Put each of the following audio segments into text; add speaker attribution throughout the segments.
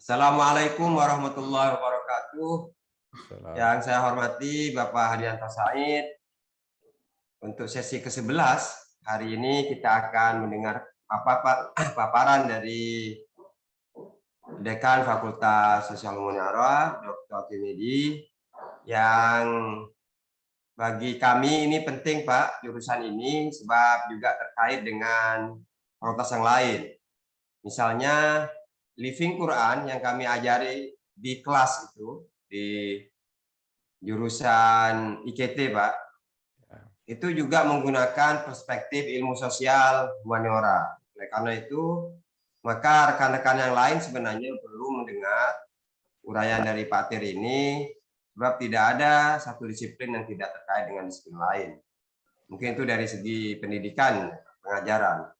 Speaker 1: Assalamualaikum warahmatullahi wabarakatuh.
Speaker 2: Salam.
Speaker 1: Yang saya hormati Bapak Hadianto Said. Untuk sesi ke-11, hari ini kita akan mendengar paparan dari Dekan Fakultas Sosial Humaniora, Dr. Timidi, yang bagi kami ini penting, Pak, jurusan ini, sebab juga terkait dengan fakultas yang lain. Misalnya, Living Quran yang kami ajari di kelas itu, di jurusan IKT, Pak, itu juga menggunakan perspektif ilmu sosial humaniora. Oleh karena itu, maka rekan-rekan yang lain sebenarnya perlu mendengar uraian dari Pak Tir ini, sebab tidak ada satu disiplin yang tidak terkait dengan disiplin lain. Mungkin itu dari segi pendidikan, pengajaran.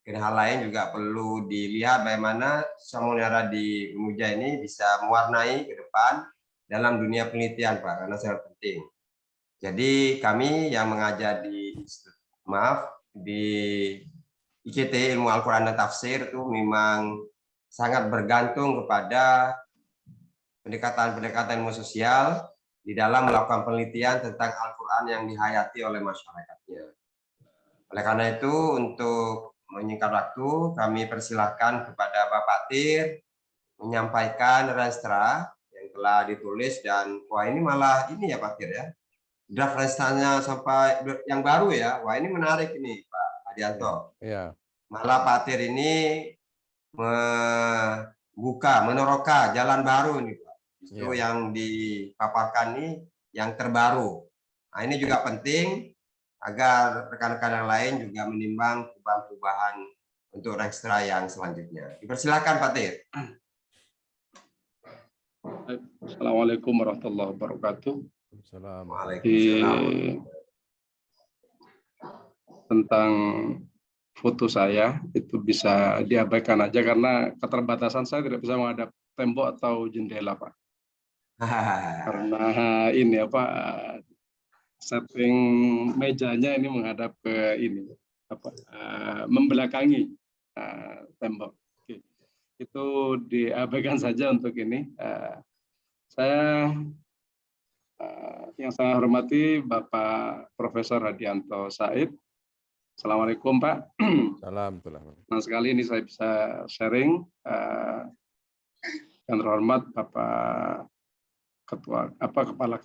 Speaker 1: Dan hal lain juga perlu dilihat bagaimana humaniora di Unuja ini bisa mewarnai ke depan dalam dunia penelitian, Pak, karena sangat penting. Jadi kami yang mengajar di IKT Ilmu Al-Quran dan Tafsir itu memang sangat bergantung kepada pendekatan-pendekatan ilmu sosial di dalam melakukan penelitian tentang Al-Quran yang dihayati oleh masyarakatnya. Oleh karena itu, untuk menyingkat waktu, kami persilahkan kepada Bapak Tir menyampaikan Renstra yang telah ditulis, dan wah ini malah ini ya Pak Tir ya, draft Renstranya sampai yang baru ya, wah ini menarik ini Pak Hadianto.
Speaker 2: Ya.
Speaker 1: Malah Pak Tir ini meneroka jalan baru nih Pak. Justru yang dipaparkan ini yang terbaru. Nah ini juga penting agar rekan-rekan yang lain juga menimbang perubahan-perubahan untuk Renstra yang selanjutnya. Dipersilakan Pak Tir.
Speaker 3: Assalamualaikum warahmatullahi wabarakatuh.
Speaker 1: Waalaikumsalam.
Speaker 3: Tentang foto saya itu bisa diabaikan aja karena keterbatasan saya tidak bisa menghadap tembok atau jendela, Pak. Karena ini apa, setting mejanya ini menghadap ke ini apa, membelakangi tembok. Oke. Itu diabaikan saja untuk ini. Saya yang saya hormati Bapak Profesor Hadianto Said. Assalamualaikum Pak.
Speaker 2: Salam.
Speaker 3: Senang sekali ini saya bisa sharing. Yang terhormat Bapak Kepala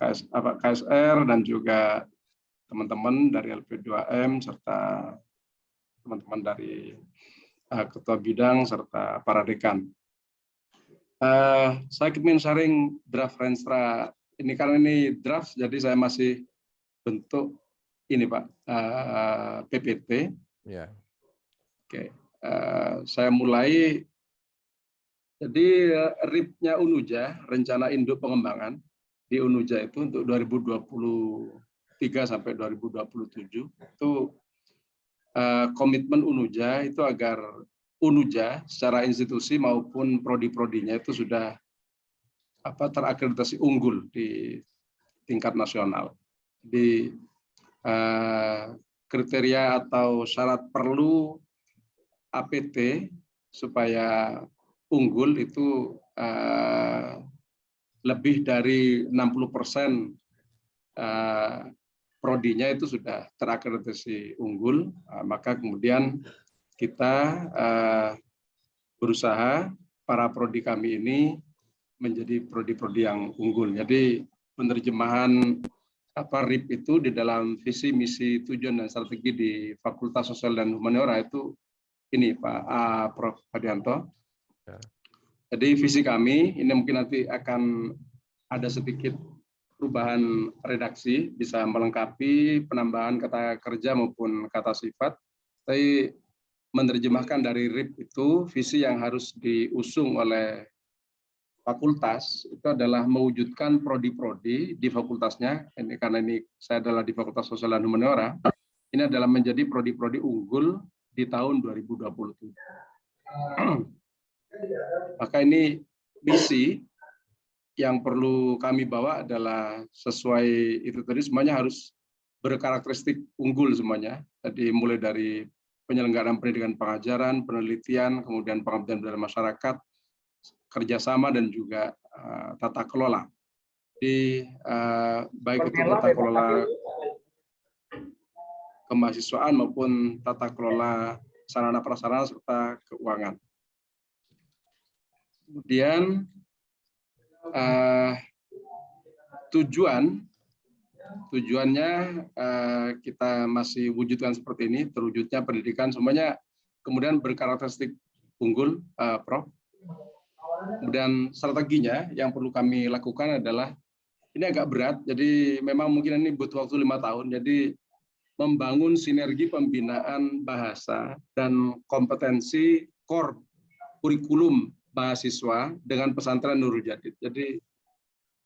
Speaker 3: KSR dan juga teman-teman dari LP2M serta teman-teman dari Ketua Bidang serta para dekan. Saya ingin sharing draft Renstra ini, karena ini draft, jadi saya masih bentuk ini Pak, PPT.
Speaker 2: Ya.
Speaker 3: Oke, saya mulai. Jadi RIP-nya Unuja, Rencana Induk Pengembangan di Unuja itu untuk 2023 sampai 2027 itu komitmen Unuja itu agar Unuja secara institusi maupun prodi-prodinya itu sudah terakreditasi unggul di tingkat nasional. Di kriteria atau syarat perlu APT supaya unggul itu lebih dari 60% prodinya itu sudah terakreditasi unggul, maka kemudian kita berusaha para prodi kami ini menjadi prodi-prodi yang unggul. Jadi penerjemahan RIP itu di dalam visi, misi, tujuan, dan strategi di Fakultas Sosial dan Humaniora itu ini Pak Prof. Hadianto.
Speaker 2: Ya.
Speaker 3: Jadi visi kami ini mungkin nanti akan ada sedikit perubahan redaksi, bisa melengkapi penambahan kata kerja maupun kata sifat. Tapi menerjemahkan dari RIP itu visi yang harus diusung oleh fakultas itu adalah mewujudkan prodi-prodi di fakultasnya. Ini karena ini saya adalah di Fakultas Sosial dan Humaniora. Ini adalah menjadi prodi-prodi unggul di tahun 2027. Maka ini misi yang perlu kami bawa adalah sesuai itu tadi, semuanya harus berkarakteristik unggul semuanya. Jadi mulai dari penyelenggaraan pendidikan pengajaran, penelitian, kemudian pengabdian pada masyarakat, kerjasama dan juga tata kelola. Di baik itu tata kelola kemahasiswaan maupun tata kelola sarana prasarana serta keuangan. Kemudian tujuannya kita masih wujudkan seperti ini, terwujudnya pendidikan semuanya kemudian berkarakteristik unggul, Prof. Kemudian strateginya yang perlu kami lakukan adalah, ini agak berat, jadi memang mungkin ini butuh waktu 5 tahun, jadi membangun sinergi pembinaan bahasa dan kompetensi core kurikulum mahasiswa dengan pesantren Nurul Jadid. Jadi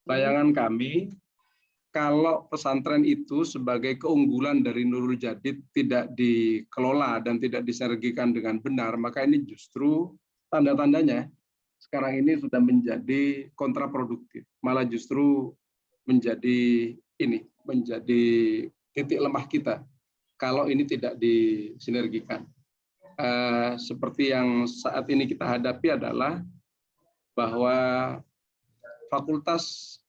Speaker 3: bayangan kami, kalau pesantren itu sebagai keunggulan dari Nurul Jadid tidak dikelola dan tidak disinergikan dengan benar, maka ini justru tanda-tandanya sekarang ini sudah menjadi kontraproduktif, malah justru menjadi titik lemah kita kalau ini tidak disinergikan. Seperti yang saat ini kita hadapi adalah bahwa fakultas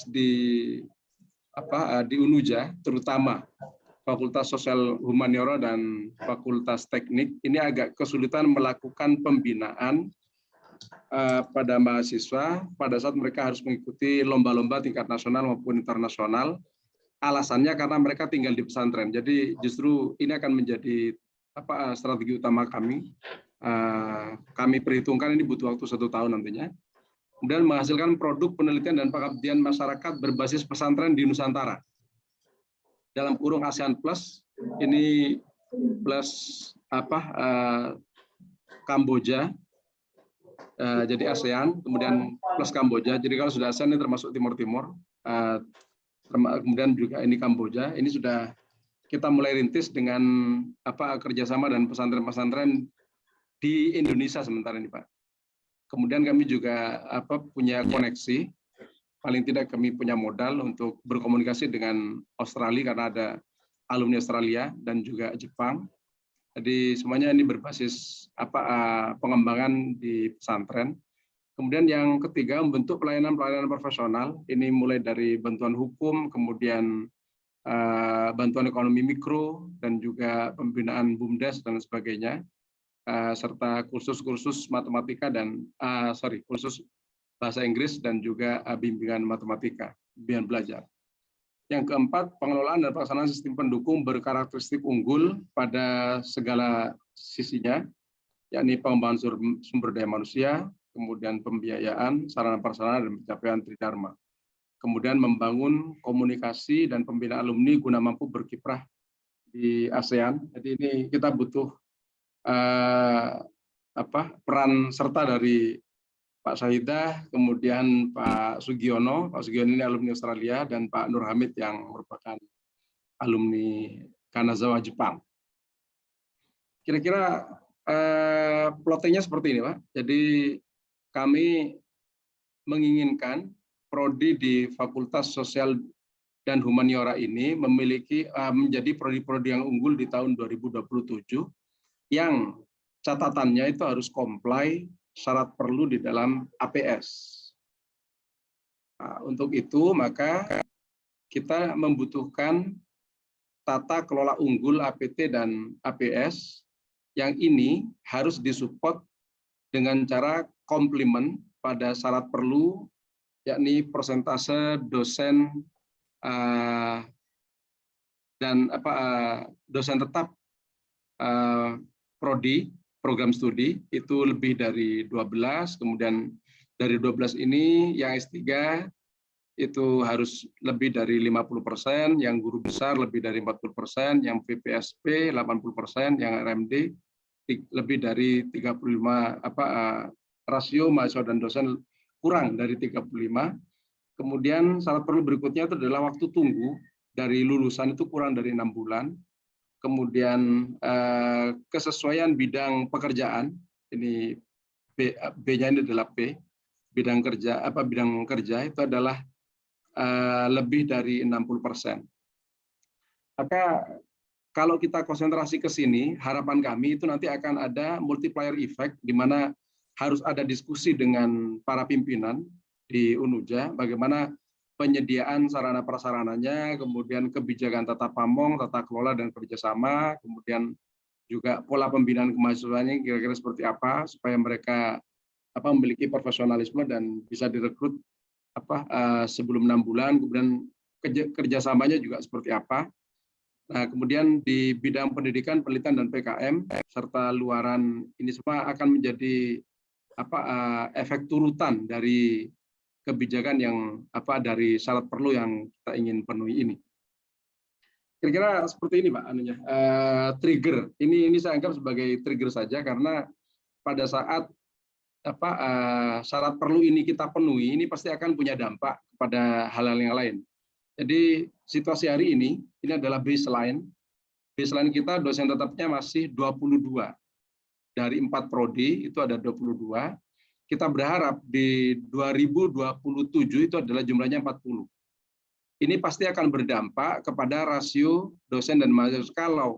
Speaker 3: di UNUJA, terutama Fakultas Sosial Humaniora dan Fakultas Teknik, ini agak kesulitan melakukan pembinaan pada mahasiswa pada saat mereka harus mengikuti lomba-lomba tingkat nasional maupun internasional. Alasannya karena mereka tinggal di pesantren. Jadi justru ini akan menjadi strategi utama kami. Kami perhitungkan ini butuh waktu 1 tahun nantinya. Kemudian menghasilkan produk penelitian dan pengabdian masyarakat berbasis pesantren di Nusantara. Dalam kurung ASEAN Plus, ini plus Kamboja, jadi ASEAN, kemudian plus Kamboja. Jadi kalau sudah ASEAN ini termasuk Timur-Timur, kemudian juga ini Kamboja. Ini sudah kita mulai rintis dengan kerjasama dan pesantren-pesantren di Indonesia sementara ini, Pak. Kemudian kami juga punya koneksi, paling tidak kami punya modal untuk berkomunikasi dengan Australia karena ada alumni Australia dan juga Jepang. Jadi semuanya ini berbasis pengembangan di pesantren. Kemudian yang ketiga, membentuk pelayanan-pelayanan profesional. Ini mulai dari bantuan hukum, kemudian bantuan ekonomi mikro, dan juga pembinaan BUMDes dan sebagainya, serta kursus-kursus matematika dan kursus bahasa Inggris dan juga bimbingan matematika, bimbingan belajar. Yang keempat, pengelolaan dan pelaksanaan sistem pendukung berkarakteristik unggul pada segala sisinya, yakni pengembangan sumber daya manusia, kemudian pembiayaan, sarana prasarana dan pencapaian tridharma. Kemudian membangun komunikasi dan pembinaan alumni guna mampu berkiprah di ASEAN. Jadi ini kita butuh peran serta dari Pak Syahidah, kemudian Pak Sugiono. Pak Sugiono ini alumni Australia, dan Pak Nur Hamid yang merupakan alumni Kanazawa Jepang. Kira-kira plottingnya seperti ini, Pak. Jadi kami menginginkan prodi di Fakultas Sosial dan Humaniora ini memiliki menjadi prodi-prodi yang unggul di tahun 2027, yang catatannya itu harus comply syarat perlu di dalam APS. Nah, untuk itu maka kita membutuhkan tata kelola unggul APT dan APS yang ini harus disupport dengan cara komplement pada syarat perlu, yakni persentase dosen dan dosen tetap prodi program studi itu lebih dari 12, kemudian dari 12 ini yang S3 itu harus lebih dari 50%, yang guru besar lebih dari 40%, yang VPSP 80%, yang RMD lebih dari 35, rasio mahasiswa dan dosen kurang dari 35. Kemudian syarat perlu berikutnya itu adalah waktu tunggu dari lulusan itu kurang dari 6 bulan. Kemudian kesesuaian bidang pekerjaan, ini B-nya ini adalah P, bidang kerja itu adalah lebih dari 60%. Maka kalau kita konsentrasi ke sini, harapan kami itu nanti akan ada multiplier effect, di mana harus ada diskusi dengan para pimpinan di Unuja, bagaimana penyediaan sarana prasarananya, kemudian kebijakan tata pamong, tata kelola dan kerjasama, kemudian juga pola pembinaan kemahasiswaannya kira-kira seperti apa supaya mereka memiliki profesionalisme dan bisa direkrut sebelum 6 bulan, kemudian kerjasamanya juga seperti apa. Nah, kemudian di bidang pendidikan, penelitian dan PKM serta luaran ini semua akan menjadi efek turutan dari kebijakan yang dari syarat perlu yang kita ingin penuhi ini. Kira-kira seperti ini, Pak, trigger. Ini saya anggap sebagai trigger saja karena pada saat syarat perlu ini kita penuhi, ini pasti akan punya dampak kepada hal-hal yang lain. Jadi situasi hari ini adalah baseline. Baseline kita dosen tetapnya masih 22. Dari 4 prodi itu ada 22. Kita berharap di 2027 itu adalah jumlahnya 40. Ini pasti akan berdampak kepada rasio dosen dan mahasiswa.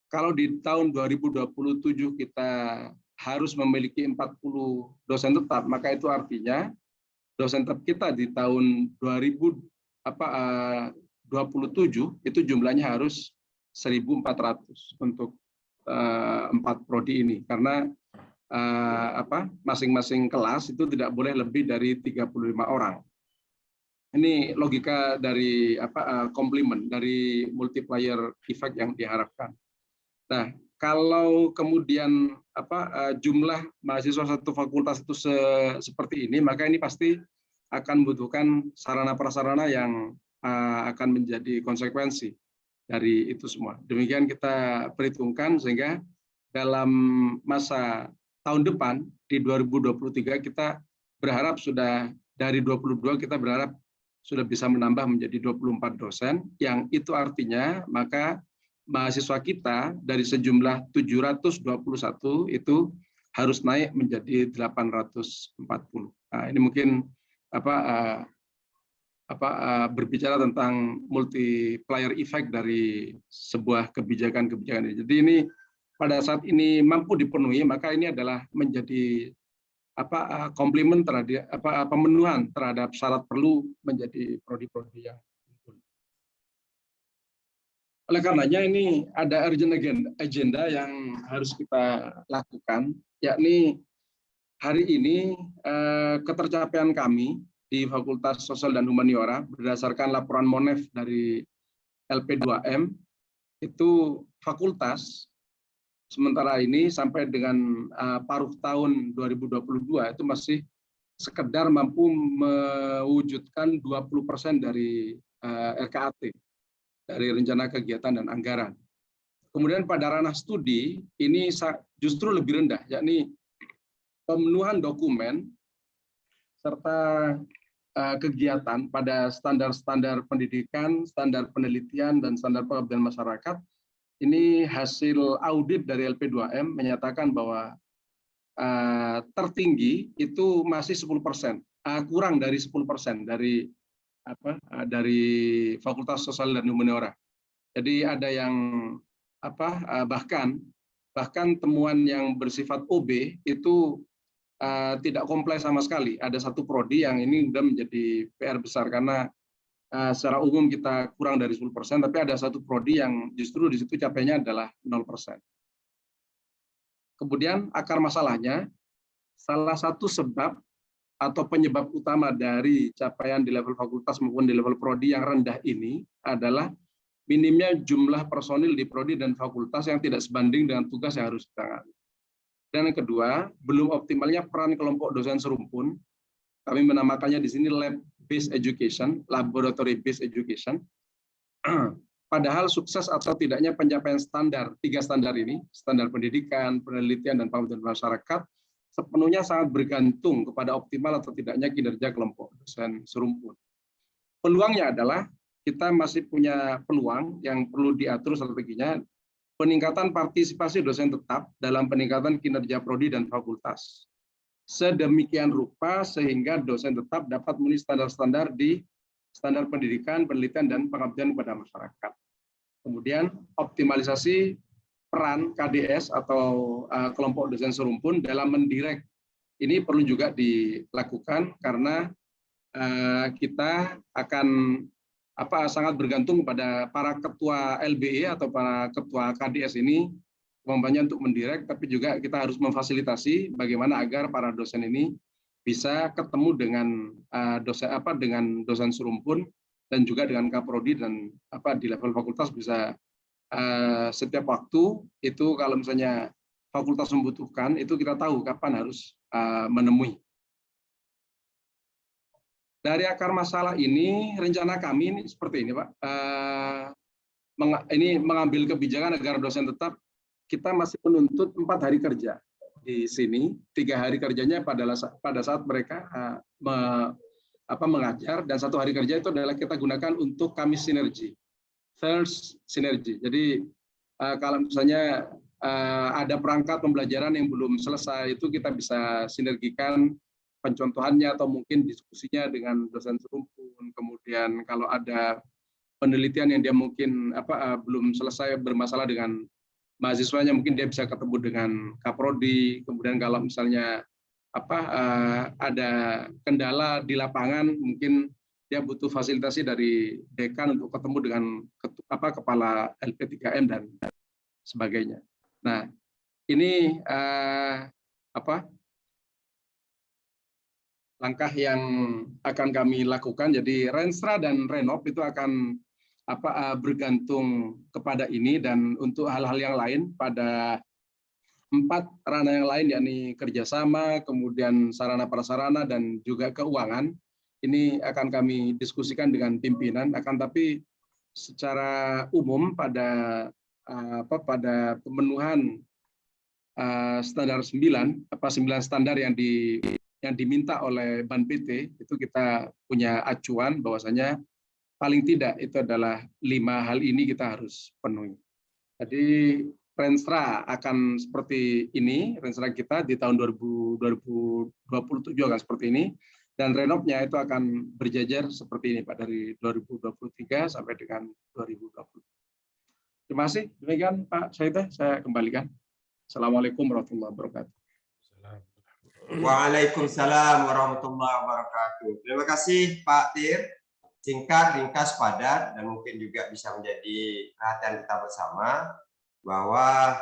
Speaker 3: Kalau di tahun 2027 kita harus memiliki 40 dosen tetap, maka itu artinya dosen tetap kita di tahun 2027 itu jumlahnya harus 1.400 untuk 4 prodi ini, karena masing-masing kelas itu tidak boleh lebih dari 35 orang. Ini logika dari komplement dari multiplier effect yang diharapkan. Nah, kalau kemudian jumlah mahasiswa satu fakultas itu seperti ini, maka ini pasti akan membutuhkan sarana prasarana yang akan menjadi konsekuensi dari itu semua. Demikian kita perhitungkan sehingga dalam masa tahun depan di 2023 kita berharap sudah dari 22 kita berharap sudah bisa menambah menjadi 24 dosen, yang itu artinya maka mahasiswa kita dari sejumlah 721 itu harus naik menjadi 840. Nah, ini mungkin berbicara tentang multiplier effect dari sebuah kebijakan-kebijakan ini. Jadi ini pada saat ini mampu dipenuhi, maka ini adalah menjadi komplement terhadap pemenuhan terhadap syarat perlu menjadi prodi-prodi yang unggul. Oleh karenanya ini ada urgent agenda yang harus kita lakukan, yakni hari ini ketercapaian kami di Fakultas Sosial dan Humaniora berdasarkan laporan Monef dari LP2M itu fakultas sementara ini sampai dengan paruh tahun 2022 itu masih sekedar mampu mewujudkan 20% dari RKAT, dari rencana kegiatan dan anggaran. Kemudian pada ranah studi ini justru lebih rendah, yakni pemenuhan dokumen serta kegiatan pada standar-standar pendidikan, standar penelitian, dan standar pengabdian masyarakat. Ini hasil audit dari LP2M menyatakan bahwa tertinggi itu masih 10%, kurang dari 10% dari Fakultas Sosial dan Humaniora. Jadi ada yang bahkan temuan yang bersifat OB itu tidak kompleks sama sekali. Ada satu prodi yang ini sudah menjadi PR besar karena secara umum kita kurang dari 10%, tapi ada satu prodi yang justru di situ capainya adalah 0%. Kemudian akar masalahnya, salah satu sebab atau penyebab utama dari capaian di level fakultas maupun di level prodi yang rendah ini adalah minimnya jumlah personil di prodi dan fakultas yang tidak sebanding dengan tugas yang harus ditangani. Dan yang kedua, belum optimalnya peran kelompok dosen serumpun. Kami menamakannya di sini lab-based education, laboratory based education. Padahal sukses atau tidaknya pencapaian standar, 3 standar ini, standar pendidikan, penelitian, dan pengabdian masyarakat, sepenuhnya sangat bergantung kepada optimal atau tidaknya kinerja kelompok dosen serumpun. Peluangnya adalah kita masih punya peluang yang perlu diatur strateginya, peningkatan partisipasi dosen tetap dalam peningkatan kinerja prodi dan fakultas. Sedemikian rupa sehingga dosen tetap dapat memenuhi standar-standar di standar pendidikan, penelitian, dan pengabdian kepada masyarakat. Kemudian optimalisasi peran KDS atau kelompok dosen serumpun dalam mendirect ini perlu juga dilakukan karena kita akan sangat bergantung pada para ketua LBE atau para ketua KDS ini kemampuannya untuk mendirect, tapi juga kita harus memfasilitasi bagaimana agar para dosen ini bisa ketemu dengan dengan dosen serumpun dan juga dengan kaprodi dan di level fakultas bisa setiap waktu itu kalau misalnya fakultas membutuhkan itu kita tahu kapan harus menemui. Dari akar masalah ini rencana kami ini seperti ini Pak, ini mengambil kebijakan agar dosen tetap kita masih menuntut 4 hari kerja di sini, 3 hari kerjanya pada saat mereka mengajar dan 1 hari kerja itu adalah kita gunakan untuk Kamis sinergi, Thurs sinergi. Jadi kalau misalnya ada perangkat pembelajaran yang belum selesai itu kita bisa sinergikan pencontohannya atau mungkin diskusinya dengan dosen serumpun. Kemudian kalau ada penelitian yang dia mungkin belum selesai bermasalah dengan mahasiswanya, mungkin dia bisa ketemu dengan kaprodi. Kemudian kalau misalnya ada kendala di lapangan, mungkin dia butuh fasilitasi dari dekan untuk ketemu dengan kepala LP3M dan sebagainya. Nah, ini langkah yang akan kami lakukan. Jadi Renstra dan Renov itu akan bergantung kepada ini, dan untuk hal-hal yang lain pada 4 ranah yang lain, yakni kerjasama, kemudian sarana prasarana dan juga keuangan, ini akan kami diskusikan dengan pimpinan. Akan tapi secara umum pada pemenuhan standar 9 standar yang diminta oleh Ban PT itu kita punya acuan bahwasanya paling tidak itu adalah 5 hal ini kita harus penuhi. Jadi Renstra akan seperti ini, Renstra kita di tahun 2027 akan seperti ini, dan Renovnya itu akan berjajar seperti ini Pak, dari 2023 sampai dengan 2020. Terima kasih. Demikian Pak Syahida, saya kembalikan. Assalamualaikum warahmatullahi wabarakatuh.
Speaker 1: Waalaikumsalam warahmatullahi wabarakatuh. Terima kasih Pak Tir. Singkat, ringkas, padat, dan mungkin juga bisa menjadi perhatian kita bersama bahwa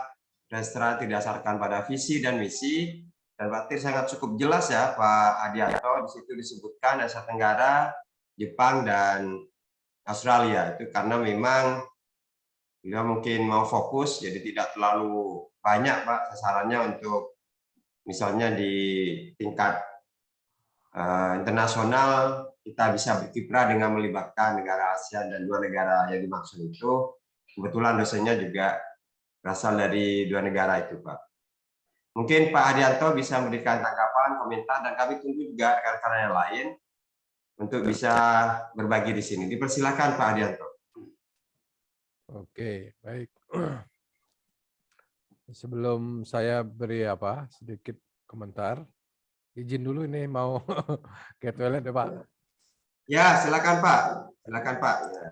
Speaker 1: Renstra didasarkan pada visi dan misi, dan Pak Tir sangat cukup jelas ya Pak Adianto. Di situ disebutkan Asia Tenggara, Jepang, dan Australia. Itu karena memang beliau mungkin mau fokus, jadi tidak terlalu banyak Pak sasarannya untuk misalnya di tingkat internasional kita bisa berkiprah dengan melibatkan negara ASEAN, dan 2 negara yang dimaksud itu kebetulan dosennya juga berasal dari 2 negara itu Pak. Mungkin Pak Adianto bisa memberikan tanggapan, komentar, dan kami tunggu juga rekan-rekan yang lain untuk bisa berbagi di sini. Dipersilakan Pak Adianto.
Speaker 2: Oke, baik. Sebelum saya beri sedikit komentar, izin dulu ini mau ke toilet ya Pak.
Speaker 1: Ya, silakan Pak. Silakan Pak. Ya.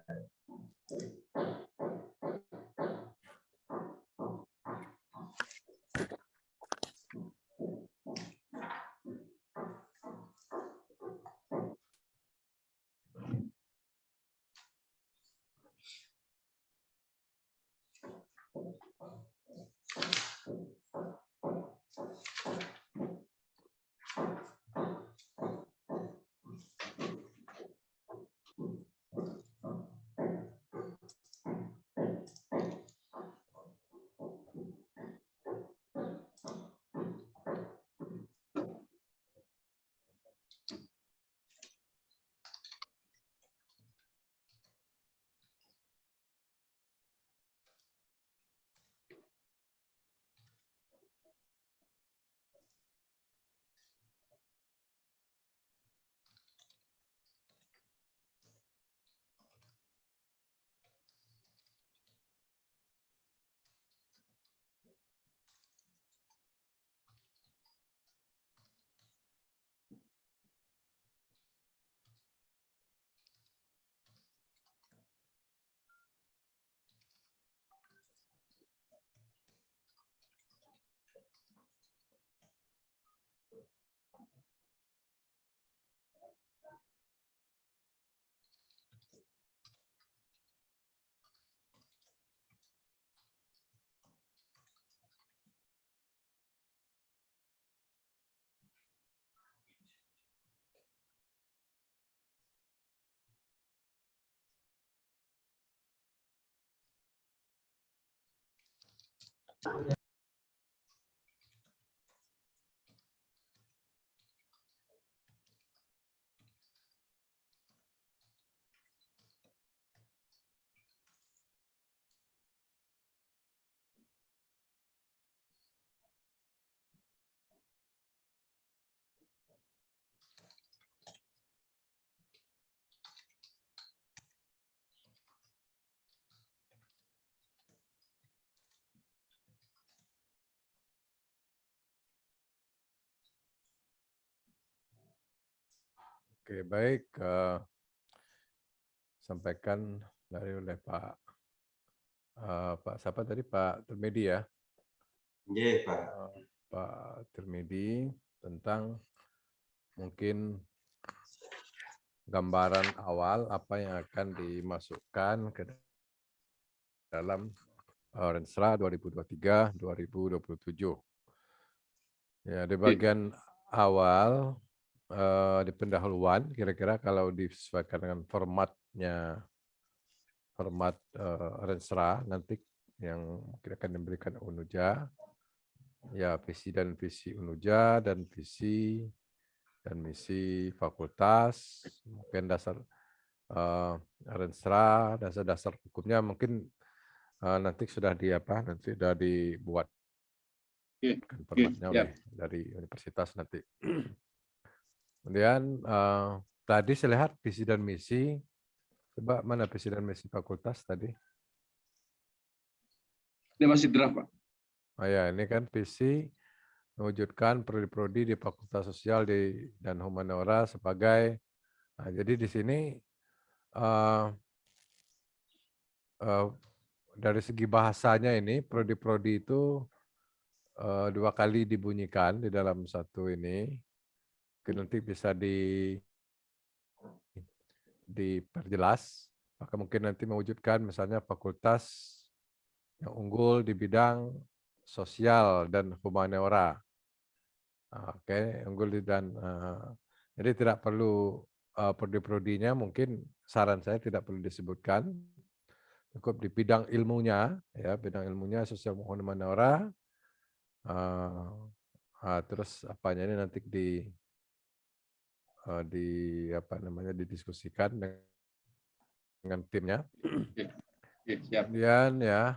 Speaker 2: Oke, baik. Sampaikan dari oleh Pak siapa tadi, Pak Tirmidi ya.
Speaker 1: Nggih, Pak.
Speaker 2: Pak Tirmidi tentang mungkin gambaran awal apa yang akan dimasukkan ke dalam Renstra 2023-2027. Ya, di bagian awal di pendahuluan kira-kira kalau disesuaikan dengan format Renstra nanti yang mungkin akan diberikan UNUJA, ya visi dan visi UNUJA dan visi dan misi fakultas, mungkin dasar Renstra, dasar-dasar hukumnya mungkin nanti sudah dibuat formatnya oleh dari universitas nanti. Kemudian tadi saya lihat visi dan misi. Coba mana visi dan misi fakultas tadi?
Speaker 3: Ini masih draft, Pak.
Speaker 2: Oh ya, ini kan visi mewujudkan prodi-prodi di Fakultas Sosial dan Humaniora sebagai. Nah, jadi di sini dari segi bahasanya ini prodi-prodi itu 2 kali dibunyikan di dalam satu ini. Nanti bisa diperjelas. Maka mungkin nanti mewujudkan misalnya fakultas yang unggul di bidang sosial dan humaniora. Oke, unggul jadi tidak perlu prodi-prodinya, mungkin saran saya tidak perlu disebutkan. Cukup di bidang ilmunya, ya bidang ilmunya sosial humaniora. Terus apanya ini nanti didiskusikan dengan timnya. Kemudian ya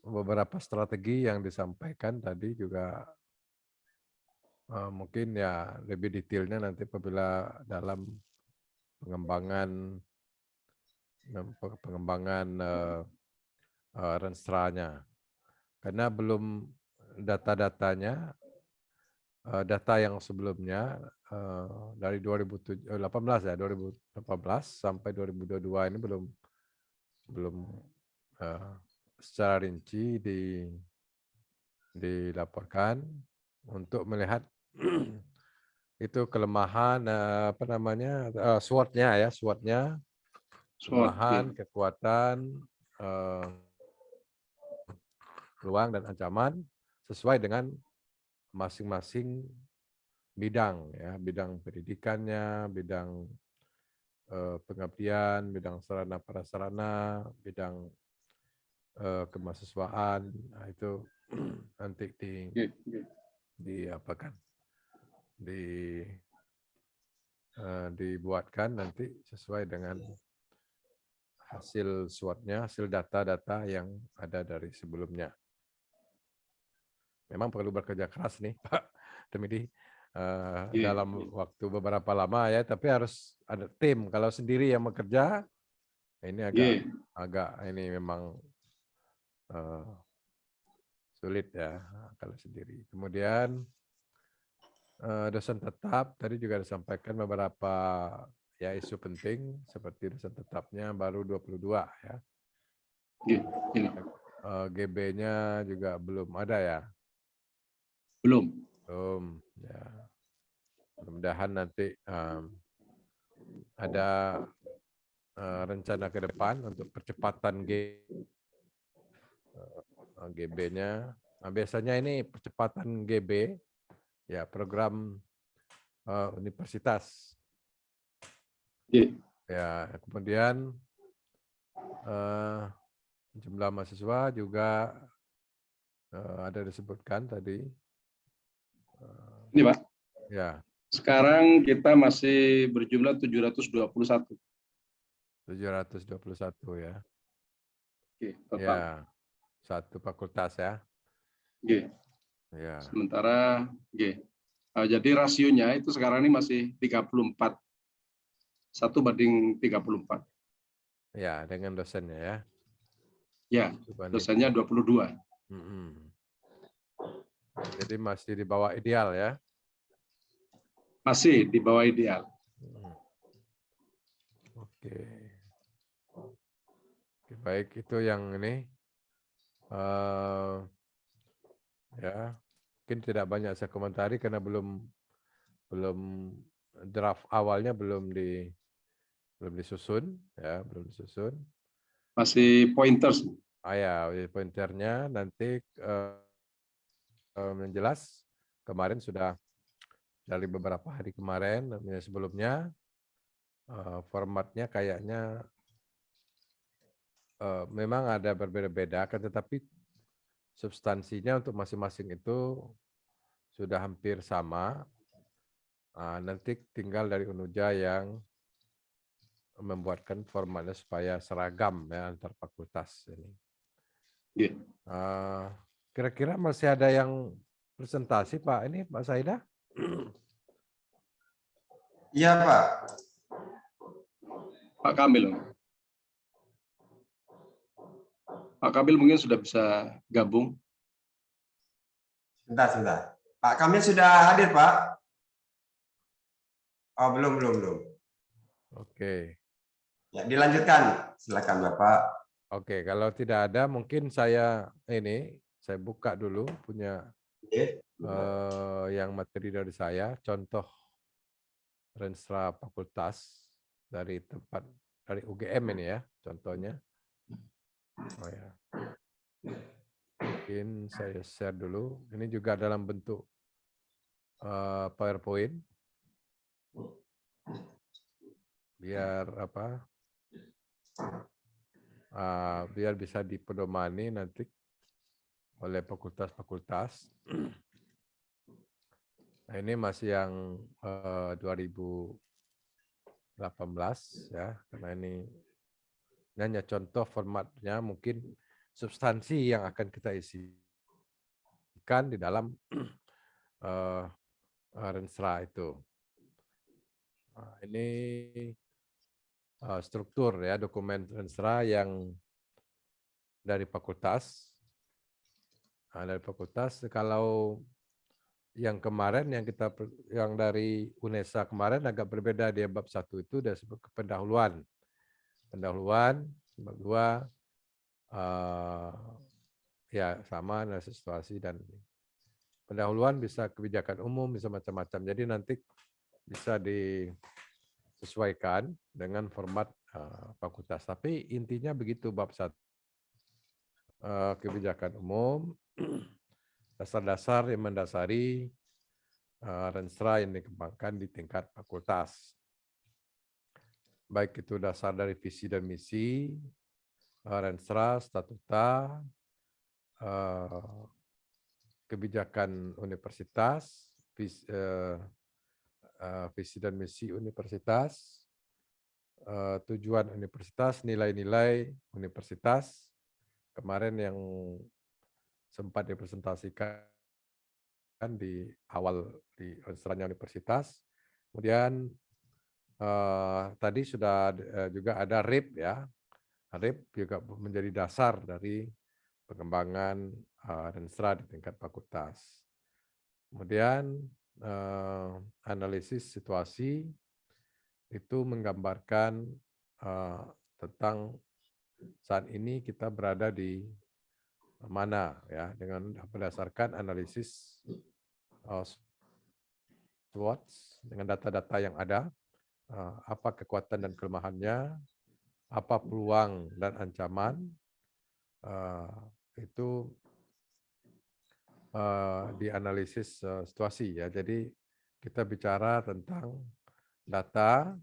Speaker 2: beberapa strategi yang disampaikan tadi juga mungkin ya lebih detailnya nanti apabila dalam pengembangan Renstranya, karena belum data-datanya, data yang sebelumnya dari 2018 ya, 2018 sampai 2022 ini belum secara rinci dilaporkan untuk melihat itu kelemahan SWOT-nya ya, kelemahan, kekuatan, peluang dan ancaman sesuai dengan masing-masing bidang ya, bidang pendidikannya, bidang pengabdian, bidang sarana prasarana, bidang kemahasiswaan. Nah, itu nanti dibuatkan nanti sesuai dengan hasil SWOT-nya, hasil data-data yang ada dari sebelumnya. Memang perlu bekerja keras nih, Pak Tirmidi, dalam waktu beberapa lama ya, tapi harus ada tim. Kalau sendiri yang bekerja, ini agak ini memang sulit ya kalau sendiri. Kemudian dosen tetap tadi juga disampaikan beberapa ya isu penting seperti dosen tetapnya baru 22 ya. GB-nya juga belum ada ya.
Speaker 3: Belum
Speaker 2: ya. Mudah-mudahan nanti ada rencana ke depan untuk percepatan GB-nya. Nah, biasanya ini percepatan GB ya program universitas. Ya, kemudian Jumlah mahasiswa juga ada disebutkan tadi.
Speaker 3: Ini Pak,
Speaker 2: Ya,
Speaker 3: sekarang kita masih berjumlah 721.
Speaker 2: 721 ya.
Speaker 3: Oke, total.
Speaker 2: Ya, satu fakultas ya.
Speaker 3: Oke.
Speaker 2: Ya,
Speaker 3: Sementara jadi rasionya itu sekarang ini masih 34. 1:34.
Speaker 2: ya dengan dosennya ya.
Speaker 3: Ya,
Speaker 2: Dibanding-
Speaker 3: dosennya 22.
Speaker 2: Mm-mm. Jadi masih di bawah ideal ya.
Speaker 3: Masih di bawah ideal.
Speaker 2: Oke. Oke, baik itu yang ini. Ya, mungkin tidak banyak saya komentari karena belum draft awalnya belum disusun ya, belum disusun.
Speaker 3: Masih pointers.
Speaker 2: Ya, pointernya nanti yang jelas kemarin sudah dari beberapa hari kemarin sebelumnya formatnya kayaknya memang ada berbeda-beda, kan tetapi substansinya untuk masing-masing itu sudah hampir sama. Nanti tinggal dari Unuja yang membuatkan formatnya supaya seragam ya antar fakultas ini. Kira-kira masih ada yang presentasi Pak ini Pak Saida?
Speaker 1: Iya Pak.
Speaker 3: Pak Kamil. Pak Kamil mungkin sudah bisa gabung.
Speaker 1: Sebentar. Pak Kamil sudah hadir Pak? Oh belum.
Speaker 2: Oke.
Speaker 1: Ya dilanjutkan. Silakan Bapak.
Speaker 2: Oke, kalau tidak ada mungkin saya buka dulu punya yang materi dari saya, contoh Renstra Fakultas dari UGM ini ya, contohnya. Oh ya. Mungkin saya share dulu. Ini juga dalam bentuk PowerPoint. Biar biar bisa dipedomani nanti oleh fakultas-fakultas. Nah, ini masih yang 2018 ya, karena ini hanya contoh formatnya, mungkin substansi yang akan kita isikan di dalam Renstra itu. Nah, ini struktur ya dokumen Renstra yang dari fakultas. Nah, dari fakultas kalau yang kemarin yang dari UNESA kemarin agak berbeda, dia bab 1 itu udah sebut pendahuluan. Bab 2 ya sama analisis situasi, dan pendahuluan bisa kebijakan umum, bisa macam-macam. Jadi nanti bisa disesuaikan dengan format fakultas. Tapi intinya begitu, bab 1 kebijakan umum, dasar-dasar yang mendasari Renstra yang dikembangkan di tingkat fakultas. Baik itu dasar dari visi dan misi, Renstra, statuta, kebijakan universitas, visi dan misi universitas, tujuan universitas, nilai-nilai universitas, kemarin yang sempat dipresentasikan di awal di Renstra universitas. Kemudian tadi sudah juga ada RIP ya. RIP juga menjadi dasar dari pengembangan Renstra di tingkat fakultas. Kemudian analisis situasi itu menggambarkan tentang saat ini kita berada di mana ya, dengan berdasarkan analisis SWOT dengan data-data yang ada, apa kekuatan dan kelemahannya, apa peluang dan ancaman, itu dianalisis situasi ya. Jadi kita bicara tentang data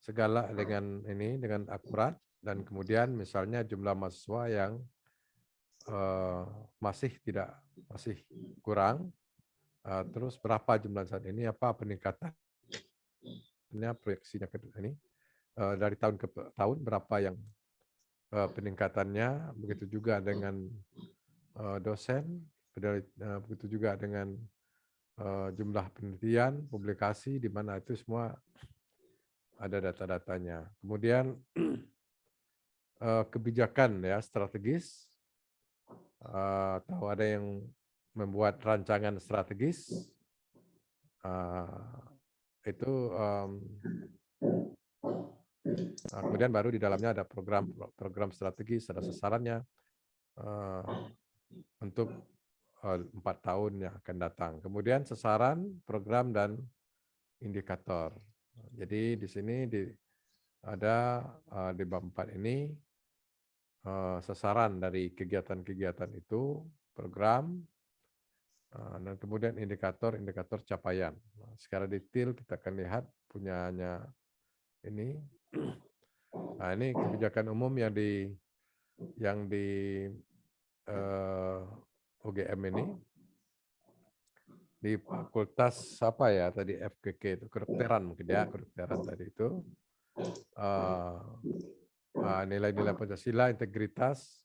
Speaker 2: segala dengan akurat, Dan kemudian misalnya jumlah mahasiswa yang masih kurang, terus berapa jumlah saat ini, apa peningkatannya, proyeksinya ke ini dari tahun ke tahun berapa yang peningkatannya, begitu juga dengan dosen, begitu juga dengan jumlah penelitian, publikasi, di mana itu semua ada data-datanya. Kemudian kebijakan ya strategis, atau ada yang membuat rancangan strategis, itu kemudian baru di dalamnya ada program strategis, ada sasarannya untuk 4 tahun yang akan datang. Kemudian sasaran, program, dan indikator. Jadi di sini ada di bab 4 ini sasaran dari kegiatan-kegiatan itu, program, dan kemudian indikator capaian. Secara detail kita akan lihat punyanya ini. Nah, ini kebijakan umum yang di UGM ini di fakultas apa ya tadi, FKK itu kedokteran mungkin ya, kedokteran tadi itu nilai-nilai Pancasila, integritas,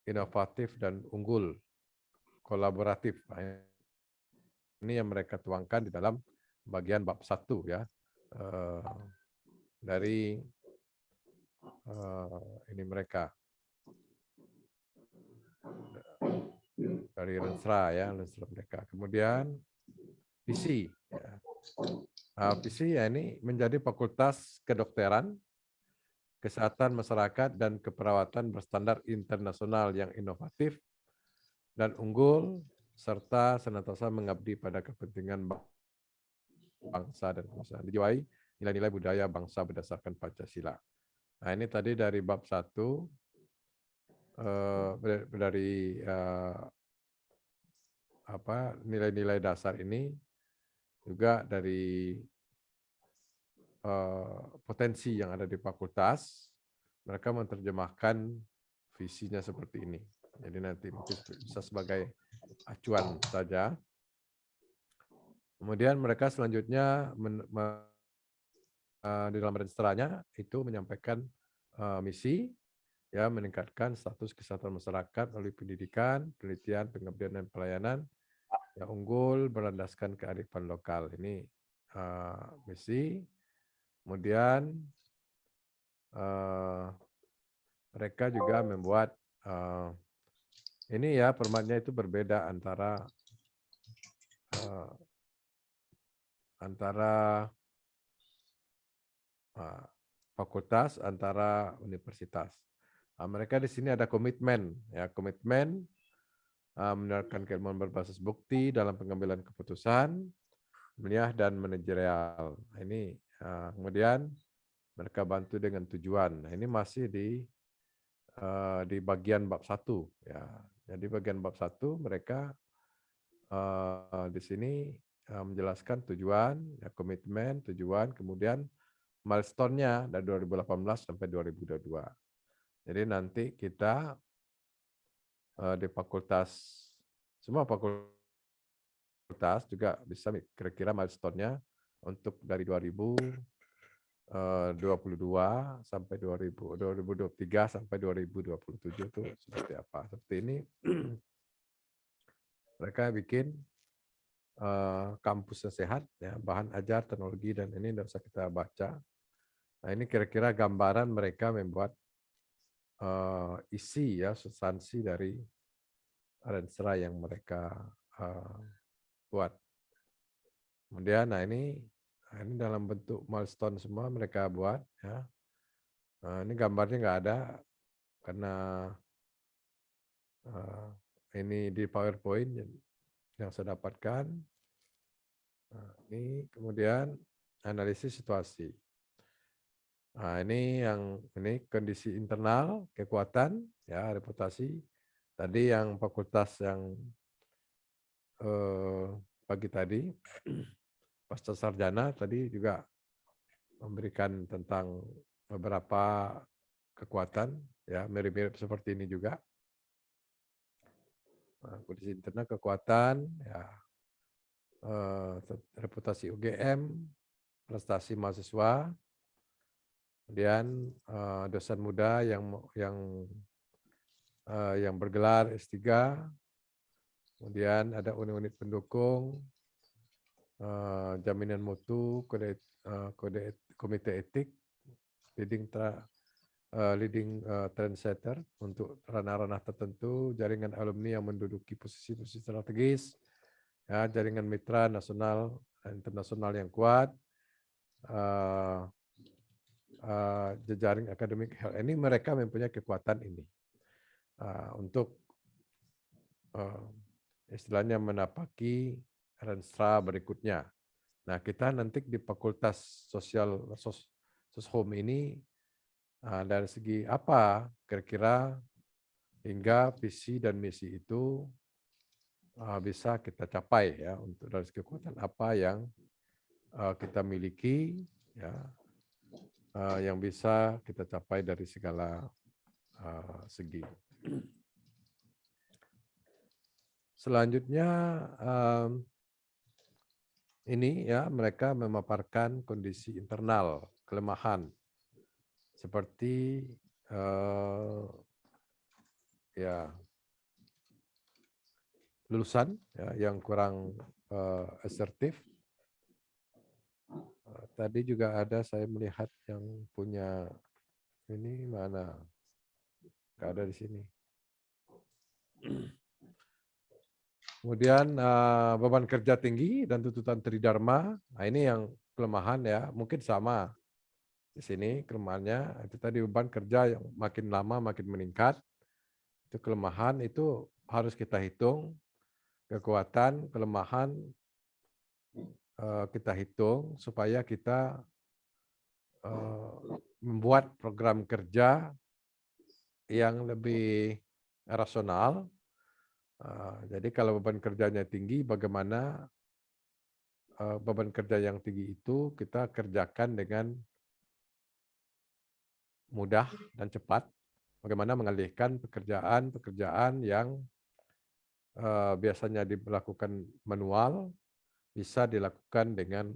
Speaker 2: inovatif dan unggul, kolaboratif. Ini yang mereka tuangkan di dalam bagian bab 1 ya, dari ini mereka dari Rensra ya, Rensra mereka. Kemudian visi ya. Visi ya, ini menjadi fakultas kedokteran, kesehatan masyarakat dan keperawatan berstandar internasional yang inovatif dan unggul, serta senantiasa mengabdi pada kepentingan bangsa dan masyarakat. Dijiwai nilai-nilai budaya bangsa berdasarkan Pancasila. Nah, ini tadi dari bab 1, dari nilai-nilai dasar ini, juga dari potensi yang ada di fakultas, mereka menerjemahkan visinya seperti ini. Jadi nanti mungkin bisa sebagai acuan saja. Kemudian mereka selanjutnya di dalam renstranya itu menyampaikan misi, ya, meningkatkan status kesehatan masyarakat melalui pendidikan, penelitian, pengabdian dan pelayanan yang unggul berlandaskan kearifan lokal. Ini misi. Kemudian mereka juga membuat ini ya, formatnya itu berbeda antara fakultas, antara universitas. Mereka di sini ada komitmen, ya, komitmen menerapkan keilmuan berbasis bukti dalam pengambilan keputusan, ilmiah dan manajerial. Ini kemudian mereka bantu dengan tujuan. Nah, ini masih di bagian bab 1 ya. Jadi bagian bab 1 mereka di sini menjelaskan tujuan, ya, komitmen, tujuan, kemudian milestone-nya dari 2018 sampai 2022. Jadi nanti kita di fakultas, semua fakultas juga bisa kira-kira milestone-nya untuk dari 2022 sampai 2023 sampai 2027 itu seperti apa. Seperti ini mereka bikin kampus yang sehat, ya, bahan ajar, teknologi, dan ini tidak usah kita baca. Nah, ini kira-kira gambaran mereka membuat isi ya, substansi dari Rensra yang mereka buat. Kemudian, nah ini dalam bentuk milestone semua mereka buat ya. Nah, ini gambarnya nggak ada karena ini di PowerPoint yang saya dapatkan. Nah, ini kemudian analisis situasi. Nah, ini kondisi internal, kekuatan, ya, reputasi. Tadi yang fakultas yang pagi tadi, pasca sarjana tadi juga memberikan tentang beberapa kekuatan, ya mirip-mirip seperti ini juga. Kondisi internal kekuatan, ya reputasi UGM, prestasi mahasiswa, kemudian dosen muda yang bergelar S3, kemudian ada unit-unit pendukung, jaminan mutu, komite etik, leading trendsetter untuk ranah-ranah tertentu, jaringan alumni yang menduduki posisi-posisi strategis, ya, jaringan mitra nasional dan internasional yang kuat, jejaring akademik. Ini mereka mempunyai kekuatan ini untuk istilahnya menapaki renstra berikutnya. Nah, kita nanti di Fakultas Soshum ini dari segi apa kira-kira hingga visi dan misi itu bisa kita capai, ya, untuk dari segi kekuatan apa yang kita miliki, ya, yang bisa kita capai dari segala segi. Selanjutnya ini, ya, mereka memaparkan kondisi internal, kelemahan seperti ya lulusan, ya, yang kurang asertif. Tadi juga ada saya melihat yang punya ini mana, nggak ada di sini. Kemudian beban kerja tinggi dan tuntutan tridharma. Nah, ini yang kelemahan, ya, mungkin sama di sini kelemahannya. Itu tadi beban kerja yang makin lama makin meningkat. Itu kelemahan, itu harus kita hitung. Kekuatan, kelemahan kita hitung supaya kita membuat program kerja yang lebih rasional. Jadi kalau beban kerjanya tinggi, bagaimana beban kerja yang tinggi itu kita kerjakan dengan mudah dan cepat. Bagaimana mengalihkan pekerjaan yang biasanya dilakukan manual bisa dilakukan dengan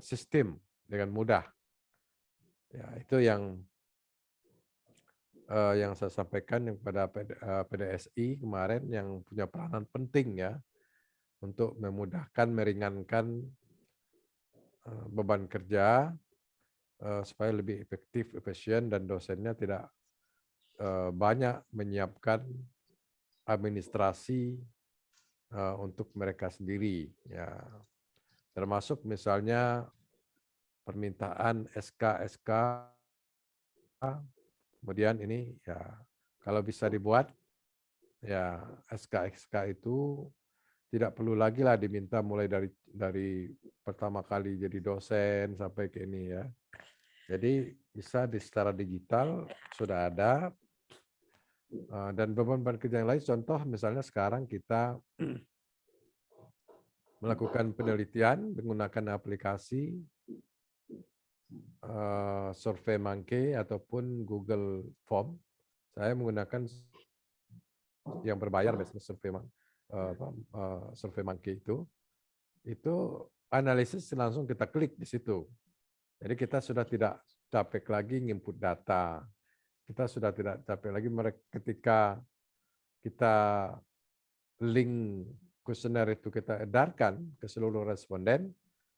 Speaker 2: sistem dengan mudah. Ya, itu yang saya sampaikan yang pada PDSI kemarin, yang punya peranan penting, ya, untuk memudahkan, meringankan beban kerja supaya lebih efektif, efisien, dan dosennya tidak banyak menyiapkan administrasi untuk mereka sendiri, ya, termasuk misalnya permintaan SK, kemudian ini, ya, kalau bisa dibuat, ya, SK itu tidak perlu lagi lah diminta mulai dari pertama kali jadi dosen sampai ke ini, ya. Jadi bisa secara digital sudah ada. Dan beban kerja yang lain, contoh misalnya sekarang kita melakukan penelitian menggunakan aplikasi SurveyMonkey ataupun Google Form. Saya menggunakan yang berbayar, biasanya SurveyMonkey itu analisis langsung kita klik di situ. Jadi kita sudah tidak capek lagi input data. Kita sudah tidak capek lagi ketika kita link kuesioner itu kita edarkan ke seluruh responden,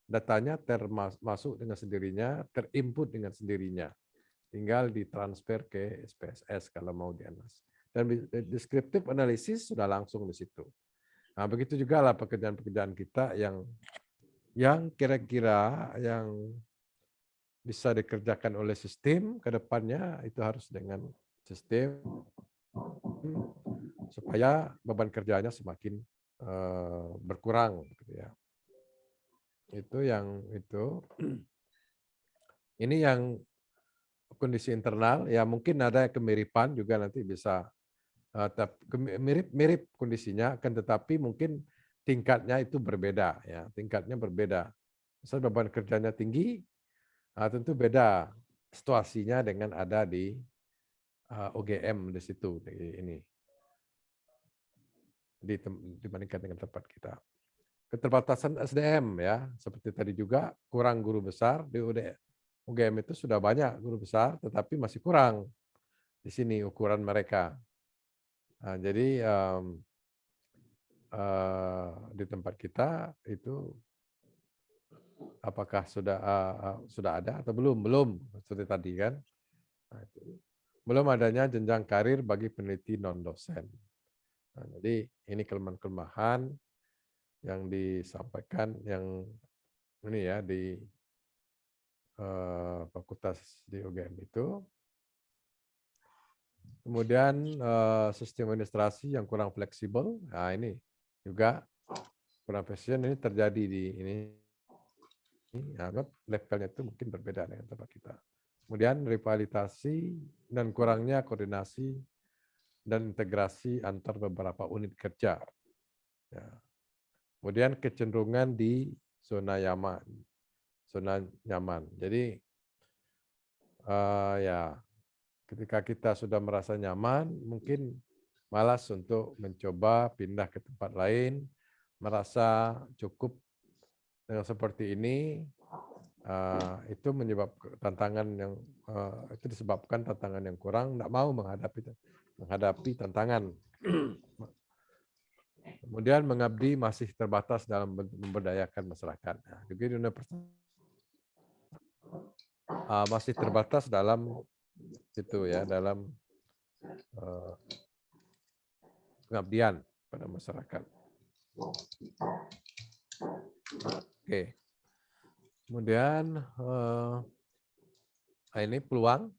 Speaker 2: datanya termasuk dengan sendirinya, terinput dengan sendirinya. Tinggal ditransfer ke SPSS kalau mau dianalisis. Dan descriptive analysis sudah langsung di situ. Nah, begitu juga lah pekerjaan-pekerjaan kita yang kira-kira yang bisa dikerjakan oleh sistem ke depannya, itu harus dengan sistem supaya beban kerjanya semakin berkurang, gitu, ya. Itu yang itu. Ini yang kondisi internal, ya, mungkin ada kemiripan juga nanti bisa mirip kondisinya, akan tetapi mungkin tingkatnya itu berbeda, ya, tingkatnya berbeda. Misal beban kerjanya tinggi, tentu beda situasinya dengan ada di UGM di situ ini dibandingkan dengan tempat kita. Keterbatasan SDM ya, seperti tadi juga kurang guru besar di UGM itu sudah banyak guru besar, tetapi masih kurang di sini ukuran mereka. Nah, jadi di tempat kita itu apakah sudah ada atau belum seperti tadi kan. Nah, itu. Belum adanya jenjang karir bagi peneliti non dosen. Nah, jadi ini kelemahan-kelemahan yang disampaikan yang ini ya di fakultas di UGM itu. Kemudian sistem administrasi yang kurang fleksibel. Nah, ini juga kurang fleksibel ini terjadi di ini. Levelnya itu mungkin berbeda dengan tempat kita. Kemudian rivalisasi dan kurangnya koordinasi dan integrasi antar beberapa unit kerja. Ya. Kemudian kecenderungan di zona nyaman. Jadi ya ketika kita sudah merasa nyaman, mungkin malas untuk mencoba pindah ke tempat lain, merasa cukup dengan seperti ini. Itu menyebabkan tantangan yang itu disebabkan tantangan yang kurang, tidak mau menghadapi tantangan. Kemudian mengabdi masih terbatas dalam memberdayakan masyarakat. Nah, juga di universitas masih terbatas dalam itu ya, dalam pengabdian pada masyarakat. Oke. Kemudian ini peluang.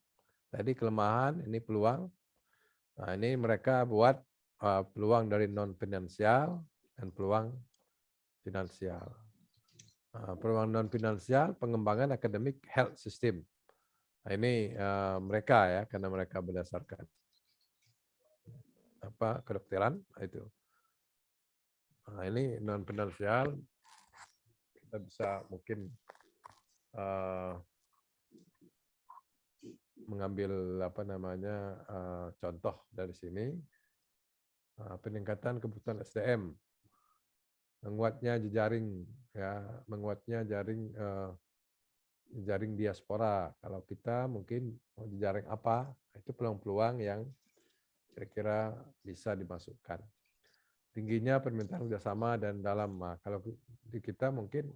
Speaker 2: Tadi kelemahan, ini peluang. Nah, ini mereka buat peluang dari non finansial dan peluang finansial. Peluang non finansial, pengembangan akademik health system. Nah, ini mereka ya, karena mereka berdasarkan kedokteran itu. Nah, ini non finansial kita bisa mungkin mengambil contoh dari sini. Peningkatan kebutuhan SDM, menguatnya jejaring ya, menguatnya jaring diaspora. Kalau kita mungkin mau jejaring apa, itu peluang-peluang yang kira-kira bisa dimasukkan. Tingginya permintaan kerjasama dan dalam. Nah, kalau di kita mungkin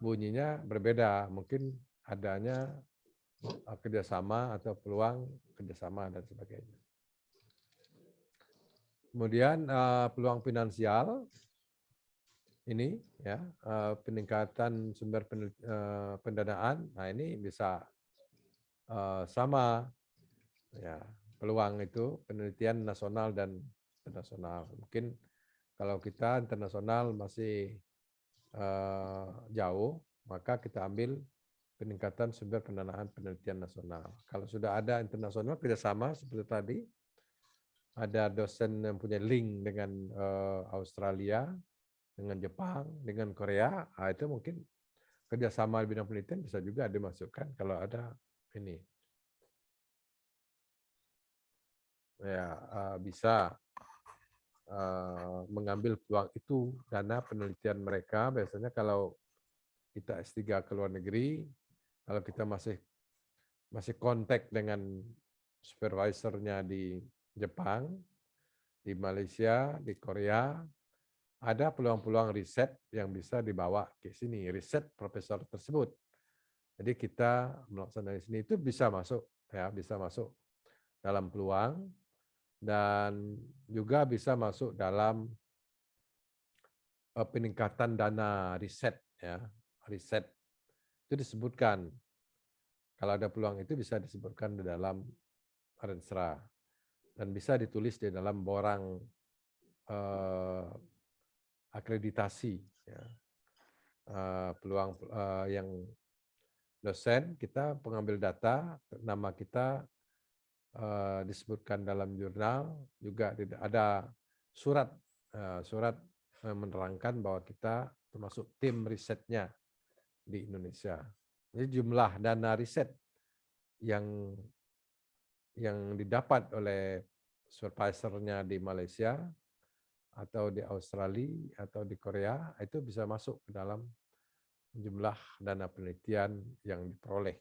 Speaker 2: bunyinya berbeda, mungkin adanya kerjasama atau peluang kerjasama dan sebagainya. Kemudian peluang finansial ini ya, peningkatan sumber pendanaan. Nah, ini bisa sama ya, peluang itu penelitian nasional dan internasional. Mungkin kalau kita internasional masih jauh, maka kita ambil peningkatan sumber pendanaan penelitian nasional. Kalau sudah ada internasional kerjasama seperti tadi, ada dosen yang punya link dengan Australia, dengan Jepang, dengan Korea, itu mungkin kerjasama di bidang penelitian bisa juga dimasukkan kalau ada ini. Ya, bisa mengambil peluang itu karena penelitian mereka biasanya kalau kita S3 ke luar negeri, kalau kita masih kontak dengan supervisornya di Jepang, di Malaysia, di Korea, ada peluang-peluang riset yang bisa dibawa ke sini, riset profesor tersebut. Jadi kita melaksanakan di sini itu bisa masuk ya, bisa masuk dalam peluang dan juga bisa masuk dalam peningkatan dana riset ya. Riset itu disebutkan. Kalau ada peluang itu bisa disebutkan di dalam Rensra dan bisa ditulis di dalam borang akreditasi ya. Peluang yang dosen kita pengambil data, nama kita disebutkan dalam jurnal, juga ada surat menerangkan bahwa kita termasuk tim risetnya di Indonesia. Jadi jumlah dana riset yang didapat oleh supervisornya di Malaysia atau di Australia atau di Korea itu bisa masuk ke dalam jumlah dana penelitian yang diperoleh.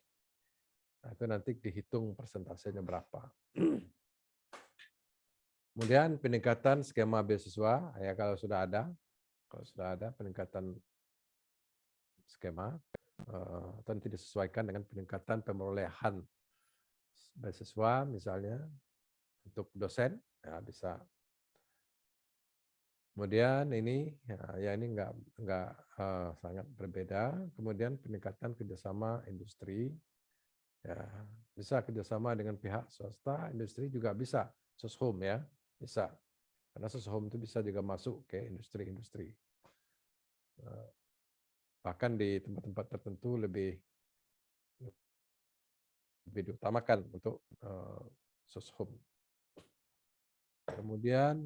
Speaker 2: Nah, itu nanti dihitung persentasenya berapa. Kemudian peningkatan skema beasiswa, ya kalau sudah ada peningkatan skema, nanti disesuaikan dengan peningkatan perolehan beasiswa, misalnya untuk dosen, ya bisa. Kemudian ini, ya ini nggak sangat berbeda. Kemudian peningkatan kerjasama industri, ya bisa kerjasama dengan pihak swasta, industri juga bisa, soshum ya, bisa. Karena soshum itu bisa juga masuk ke industri-industri. Bahkan di tempat-tempat tertentu lebih diutamakan untuk soshum. Kemudian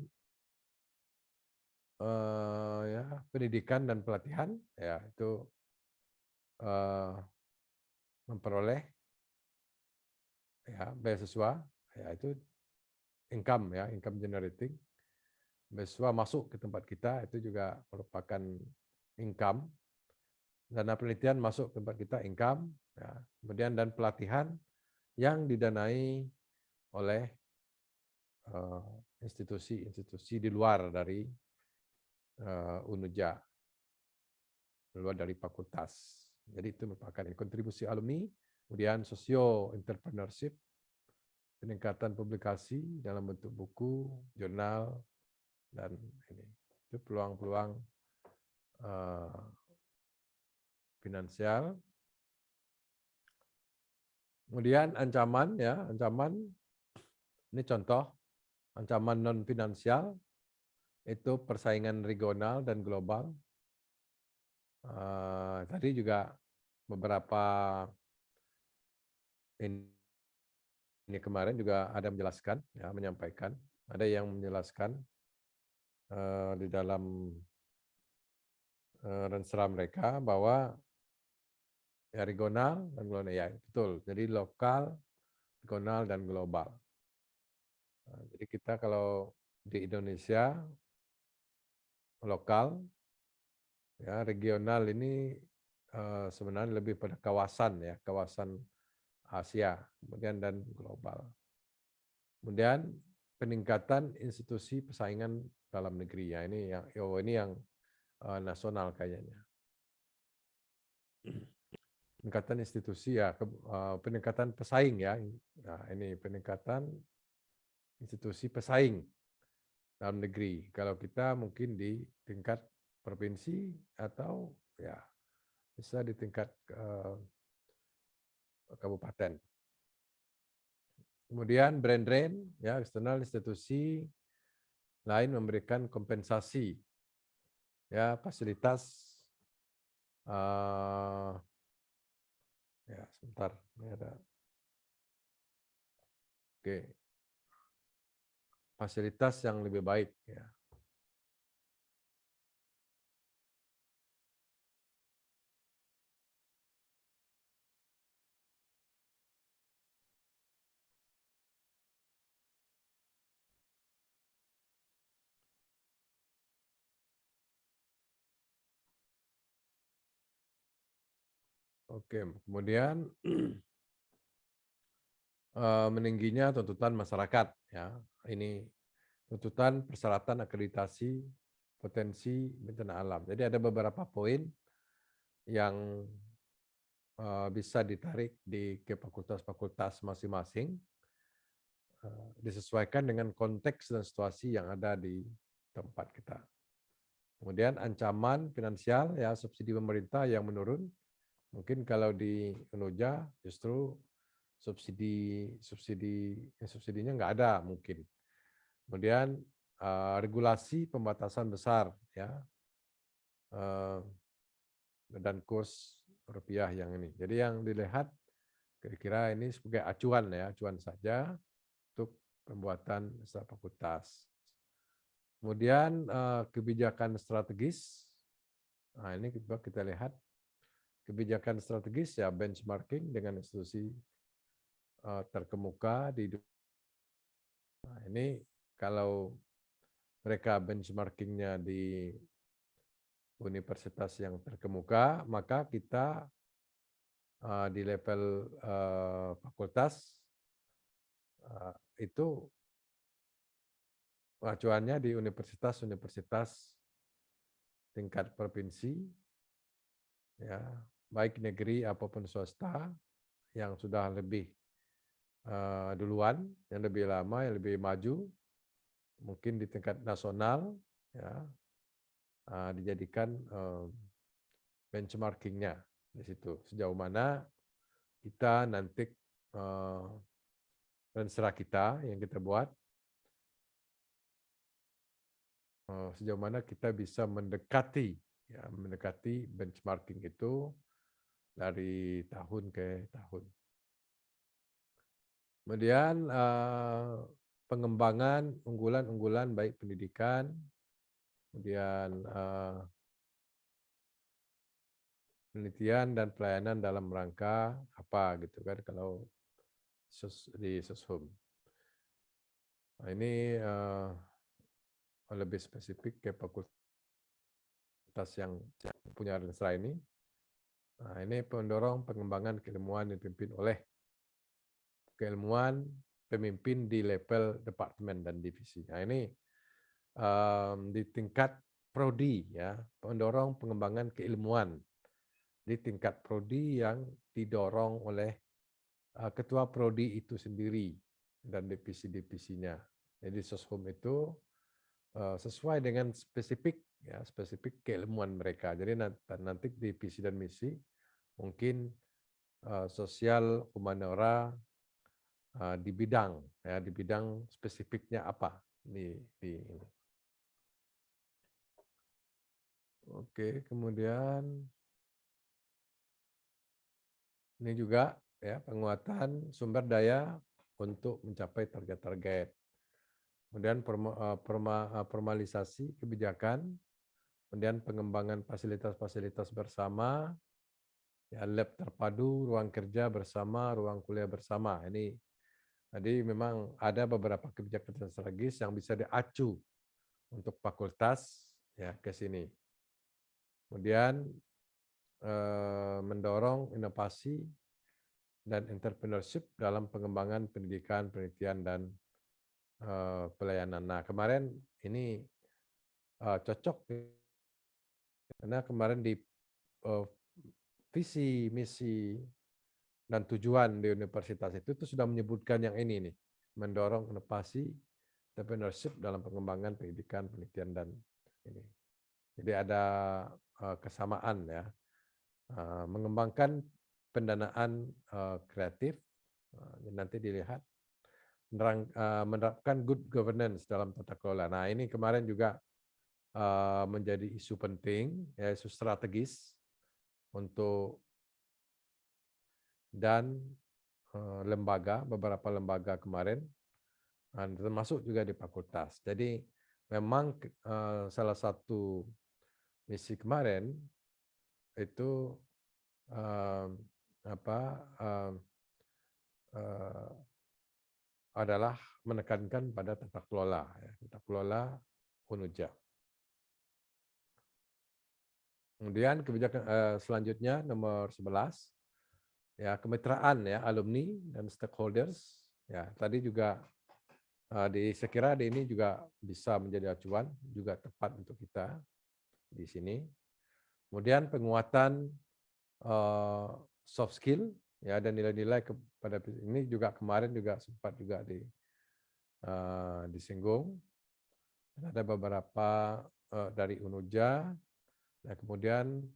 Speaker 2: ya pendidikan dan pelatihan, ya itu memperoleh ya beasiswa, ya itu income ya, income generating. Beasiswa masuk ke tempat kita itu juga merupakan income. Dana penelitian masuk ke tempat kita income, ya. Kemudian dan pelatihan yang didanai oleh institusi-institusi di luar dari UNUJA, di luar dari fakultas. Jadi itu merupakan kontribusi alumni, kemudian socio-entrepreneurship, peningkatan publikasi dalam bentuk buku, jurnal, dan ini itu peluang-peluang finansial. Kemudian ancaman ya, ancaman ini contoh ancaman non finansial itu persaingan regional dan global. Tadi juga beberapa ini kemarin juga ada menjelaskan ya, menyampaikan, ada yang menjelaskan di dalam rensera mereka bahwa ya regional dan global, ya betul. Jadi lokal, regional dan global. Jadi kita kalau di Indonesia lokal, ya regional ini sebenarnya lebih pada kawasan ya, kawasan Asia, kemudian dan global. Kemudian peningkatan institusi persaingan dalam negeri ya, ini yang nasional kayaknya. Peningkatan institusi ya, peningkatan pesaing ya. Nah, ini peningkatan institusi pesaing dalam negeri. Kalau kita mungkin di tingkat provinsi atau ya bisa di tingkat kabupaten. Kemudian brand drain ya, eksternal institusi lain memberikan kompensasi ya, fasilitas ya sebentar ini ada oke, fasilitas yang lebih baik ya. Oke, kemudian meningginya tuntutan masyarakat ya. Ini tuntutan persyaratan akreditasi potensi bencana alam. Jadi ada beberapa poin yang bisa ditarik ke fakultas-fakultas masing-masing, disesuaikan dengan konteks dan situasi yang ada di tempat kita. Kemudian ancaman finansial ya, subsidi pemerintah yang menurun. Mungkin kalau di UNUJA justru subsidinya nggak ada mungkin. Kemudian regulasi pembatasan besar ya, dan kurs rupiah yang ini. Jadi yang dilihat kira-kira ini sebagai acuan ya, acuan saja untuk pembuatan fakultas. Kemudian kebijakan strategis. Nah, ini kita lihat kebijakan strategis ya, benchmarking dengan institusi terkemuka di dunia. Nah, ini kalau mereka benchmarkingnya di universitas yang terkemuka, maka kita di level fakultas itu acuannya di universitas-universitas tingkat provinsi, ya, baik negeri apapun swasta yang sudah lebih duluan, yang lebih lama, yang lebih maju, mungkin di tingkat nasional, ya, dijadikan benchmarkingnya di situ. Sejauh mana kita nanti Renstra kita yang kita buat, sejauh mana kita bisa mendekati benchmarking itu dari tahun ke tahun. Kemudian pengembangan unggulan-unggulan baik pendidikan, kemudian penelitian dan pelayanan dalam rangka apa gitu kan kalau di Soshum. Nah, ini lebih spesifik ke fakultas yang punya Renstra ini. Nah, ini pendorong pengembangan keilmuan yang dipimpin oleh keilmuan pemimpin di level departemen dan divisi. Nah, ini di tingkat prodi, ya, pendorong pengembangan keilmuan di tingkat prodi yang didorong oleh ketua prodi itu sendiri dan divisi-divisinya. Jadi Soshum itu sesuai dengan spesifik keilmuan mereka. Jadi nanti divisi dan misi mungkin sosial humaniora di bidang spesifiknya apa di ini. Oke, kemudian ini juga ya penguatan sumber daya untuk mencapai target-target. Kemudian formalisasi kebijakan, kemudian pengembangan fasilitas-fasilitas bersama, ya, lab terpadu, ruang kerja bersama, ruang kuliah bersama. Ini jadi memang ada beberapa kebijakan strategis yang bisa diacu untuk fakultas ya ke sini. Kemudian mendorong inovasi dan entrepreneurship dalam pengembangan pendidikan, penelitian dan pelayanan. Nah, kemarin ini cocok karena kemarin di visi, misi dan tujuan di universitas itu sudah menyebutkan yang ini nih, mendorong inovasi, entrepreneurship dalam pengembangan pendidikan, penelitian dan ini. Jadi ada kesamaan ya, mengembangkan pendanaan kreatif, nanti dilihat, menerapkan good governance dalam tata kelola. Nah ini kemarin juga menjadi isu penting, ya, isu strategis untuk dan beberapa lembaga kemarin, termasuk juga di fakultas. Jadi memang salah satu misi kemarin itu adalah menekankan pada tata kelola, ya, tata kelola Unuja. Kemudian kebijakan selanjutnya nomor 11, ya, kemitraan ya alumni dan stakeholders. Ya, tadi juga saya kira ini juga bisa menjadi acuan, juga tepat untuk kita di sini. Kemudian penguatan soft skill ya dan nilai-nilai kepada ini juga kemarin juga sempat juga disinggung. Ada beberapa dari Unuja, nah kemudian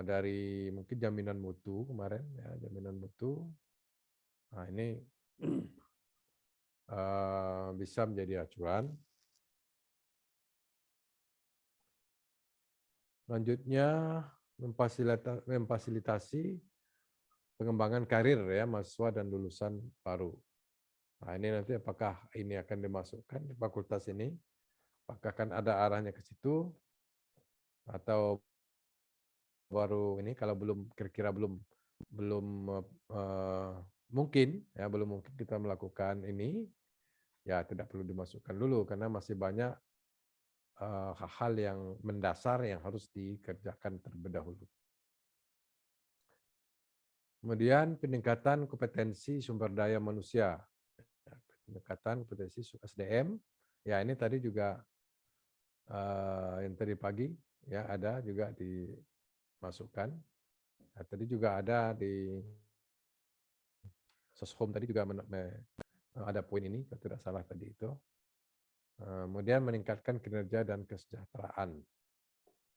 Speaker 2: dari mungkin jaminan mutu kemarin ya, jaminan mutu. Nah ini bisa menjadi acuan. Selanjutnya memfasilitasi pengembangan karir ya mahasiswa dan lulusan baru. Nah ini nanti apakah ini akan dimasukkan di fakultas ini? Apakah akan ada arahnya ke situ atau baru ini kalau belum kira-kira belum mungkin kita melakukan ini, ya tidak perlu dimasukkan dulu karena masih banyak hal-hal yang mendasar yang harus dikerjakan terlebih dahulu. Kemudian peningkatan kompetensi sumber daya manusia, peningkatan kompetensi SDM. Ya ini tadi juga yang tadi pagi ya ada juga dimasukkan. Nah, tadi juga ada di Soshom tadi juga ada poin ini kalau tidak salah tadi itu. Kemudian meningkatkan kinerja dan kesejahteraan.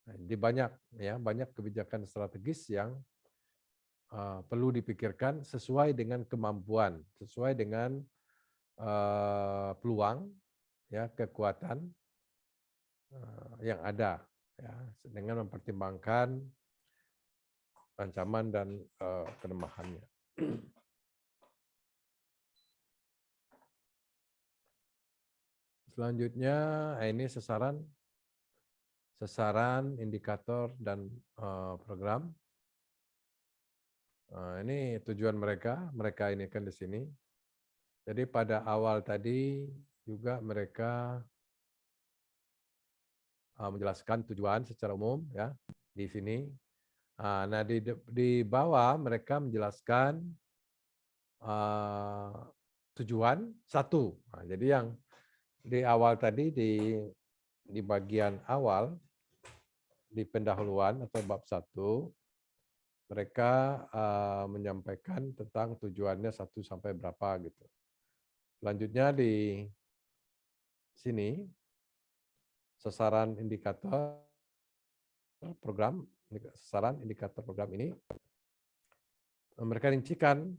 Speaker 2: Nah, jadi banyak kebijakan strategis yang perlu dipikirkan sesuai dengan kemampuan, sesuai dengan peluang, ya kekuatan yang ada, ya dengan mempertimbangkan ancaman dan kelemahannya. Selanjutnya ini sasaran indikator dan program. Ini tujuan mereka ini kan di sini. Jadi pada awal tadi juga mereka menjelaskan tujuan secara umum ya di sini. Nah di bawah mereka menjelaskan tujuan satu. Nah, jadi yang di awal tadi di bagian awal di pendahuluan atau bab 1 mereka menyampaikan tentang tujuannya 1 sampai berapa gitu. Selanjutnya di sini sasaran indikator program ini mereka rincikan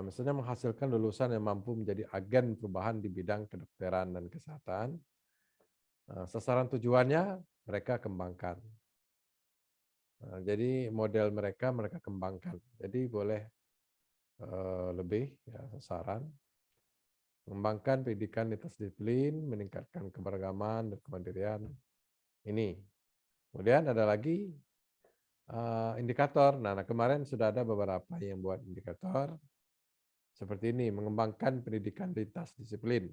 Speaker 2: misalnya menghasilkan lulusan yang mampu menjadi agen perubahan di bidang kedokteran dan kesehatan. Sasaran tujuannya mereka kembangkan. Jadi model mereka kembangkan. Jadi boleh lebih ya, sasaran. Mengembangkan pendidikan lintas disiplin, meningkatkan keberagaman dan kemandirian. Ini. Kemudian ada lagi indikator. Nah, kemarin sudah ada beberapa yang buat indikator. Seperti ini, mengembangkan pendidikan lintas disiplin.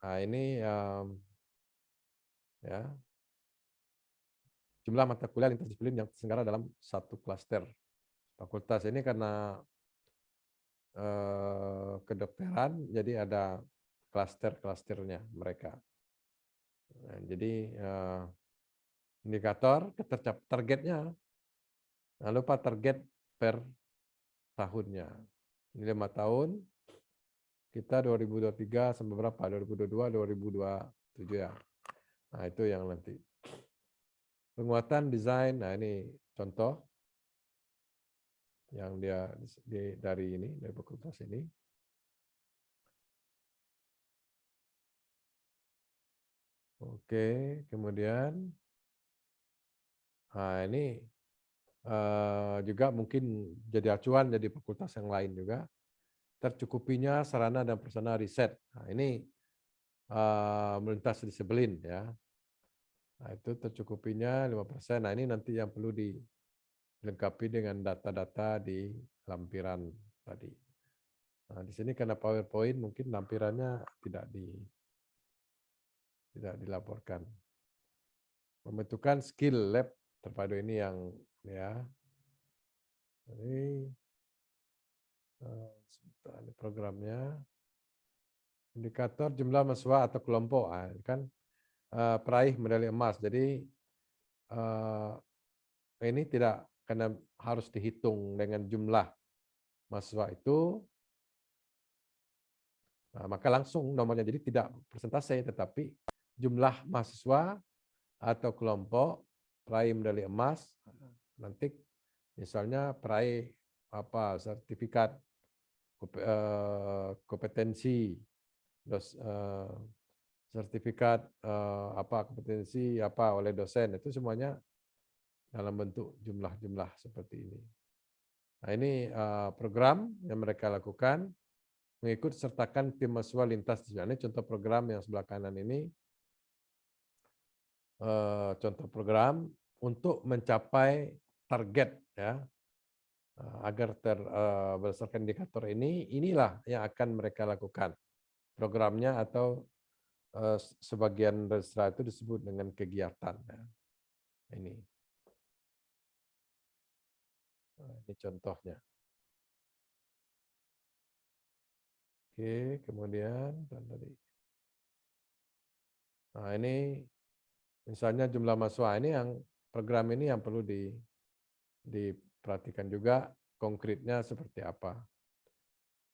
Speaker 2: Nah, ini ya jumlah mata kuliah lintas disiplin yang terselenggara dalam satu klaster. Fakultas ini karena kedokteran, jadi ada klaster-klasternya mereka. Nah, jadi indikator targetnya, nah, lupa target per tahunnya. Ini 5 tahun, kita 2023 sampai berapa? 2022, 2027 ya. Nah itu yang nanti. Penguatan desain, nah ini contoh yang dia dari fakultas ini. Oke, kemudian nah ini juga mungkin jadi acuan jadi fakultas yang lain juga. Tercukupinya sarana dan prasarana riset. Nah ini melintas disiplin ya. Nah itu tercukupinya 5%. Nah ini nanti yang perlu dilengkapi dengan data-data di lampiran tadi. Nah, di sini karena PowerPoint mungkin lampirannya tidak dilaporkan. Pembentukan skill lab terpadu ini yang ya. Ini programnya. Indikator jumlah mahasiswa atau kelompok kan peraih medali emas. Jadi ini tidak karena harus dihitung dengan jumlah mahasiswa itu, maka langsung nomornya. Jadi tidak persentase, tetapi jumlah mahasiswa atau kelompok peraih medali emas, nanti misalnya peraih sertifikat kompetensi, sertifikat kompetensi oleh dosen, itu semuanya dalam bentuk jumlah-jumlah seperti ini. Nah ini program yang mereka lakukan, mengikut sertakan tim mahasiswa lintas disiplin. Ini contoh program yang sebelah kanan ini, contoh program untuk mencapai target ya. Agar berdasarkan indikator ini, inilah yang akan mereka lakukan. Programnya atau sebagian registrar itu disebut dengan kegiatan. Ya. Ini contohnya. Oke, kemudian tadi. Nah, ini misalnya jumlah mahasiswa ini yang program ini yang perlu diperhatikan juga konkretnya seperti apa.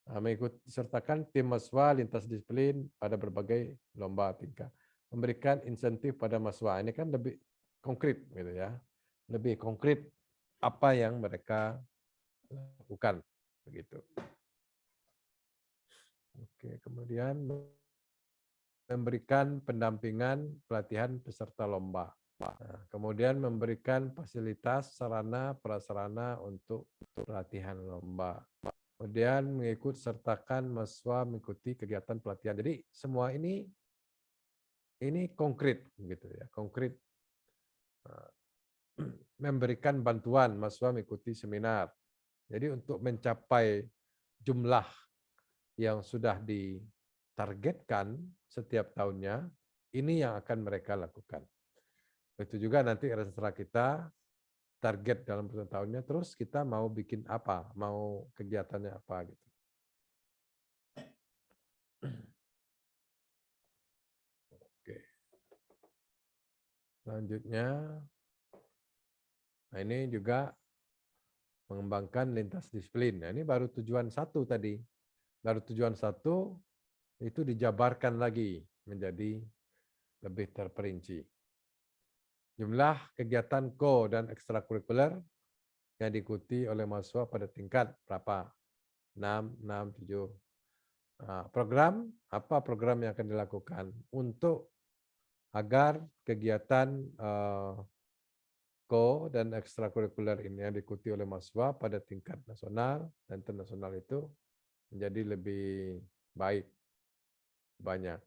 Speaker 2: Nah, mengikut sertakan tim mahasiswa lintas disiplin pada berbagai lomba tingkat. Memberikan insentif pada mahasiswa ini kan lebih konkret gitu ya. Lebih konkret apa yang mereka lakukan begitu. Oke, kemudian memberikan pendampingan pelatihan peserta lomba. Nah, kemudian memberikan fasilitas sarana prasarana untuk pelatihan lomba. Kemudian mengikut sertakan mahasiswa mengikuti kegiatan pelatihan. Jadi semua ini konkret gitu ya, konkret. Memberikan bantuan mahasiswa mengikuti seminar. Jadi untuk mencapai jumlah yang sudah ditargetkan setiap tahunnya, ini yang akan mereka lakukan. Itu juga nanti setelah kita target dalam tahunnya, terus kita mau bikin apa, mau kegiatannya apa gitu. Oke. Selanjutnya, nah ini juga mengembangkan lintas disiplin. Nah, ini baru tujuan 1 tadi. Baru tujuan 1 itu dijabarkan lagi menjadi lebih terperinci. Jumlah kegiatan ko dan ekstrakurikuler yang diikuti oleh mahasiswa pada tingkat berapa? 6, 7. Program, apa program yang akan dilakukan untuk agar kegiatan ko dan ekstrakurikuler ini yang diikuti oleh mahasiswa pada tingkat nasional dan internasional itu menjadi lebih baik, banyak.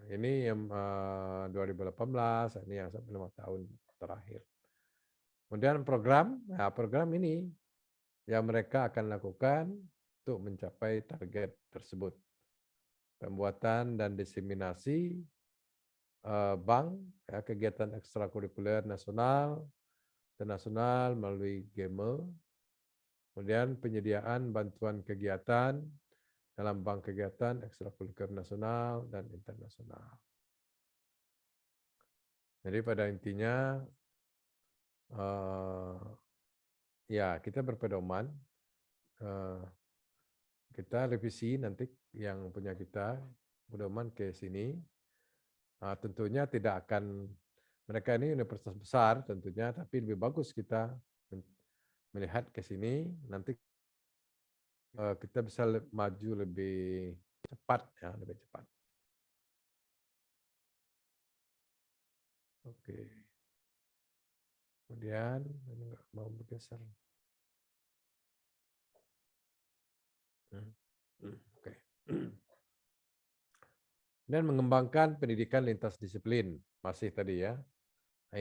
Speaker 2: Ini yang 2018, ini yang sampai 5 tahun terakhir. Kemudian program, nah program ini yang mereka akan lakukan untuk mencapai target tersebut. Pembuatan dan diseminasi bank, ya, kegiatan ekstrakurikuler nasional, internasional melalui GEME, kemudian penyediaan bantuan kegiatan dalam bank kegiatan ekstrakurikuler nasional dan internasional. Jadi pada intinya ya kita berpedoman, kita revisi nanti yang punya kita pedoman ke sini. Tentunya tidak akan, mereka ini universitas besar tentunya, tapi lebih bagus kita melihat ke sini, nanti kita bisa maju lebih cepat ya, lebih cepat. Oke. Kemudian nggak mau bergeser. Oke. Dan mengembangkan pendidikan lintas disiplin, masih tadi ya. Nah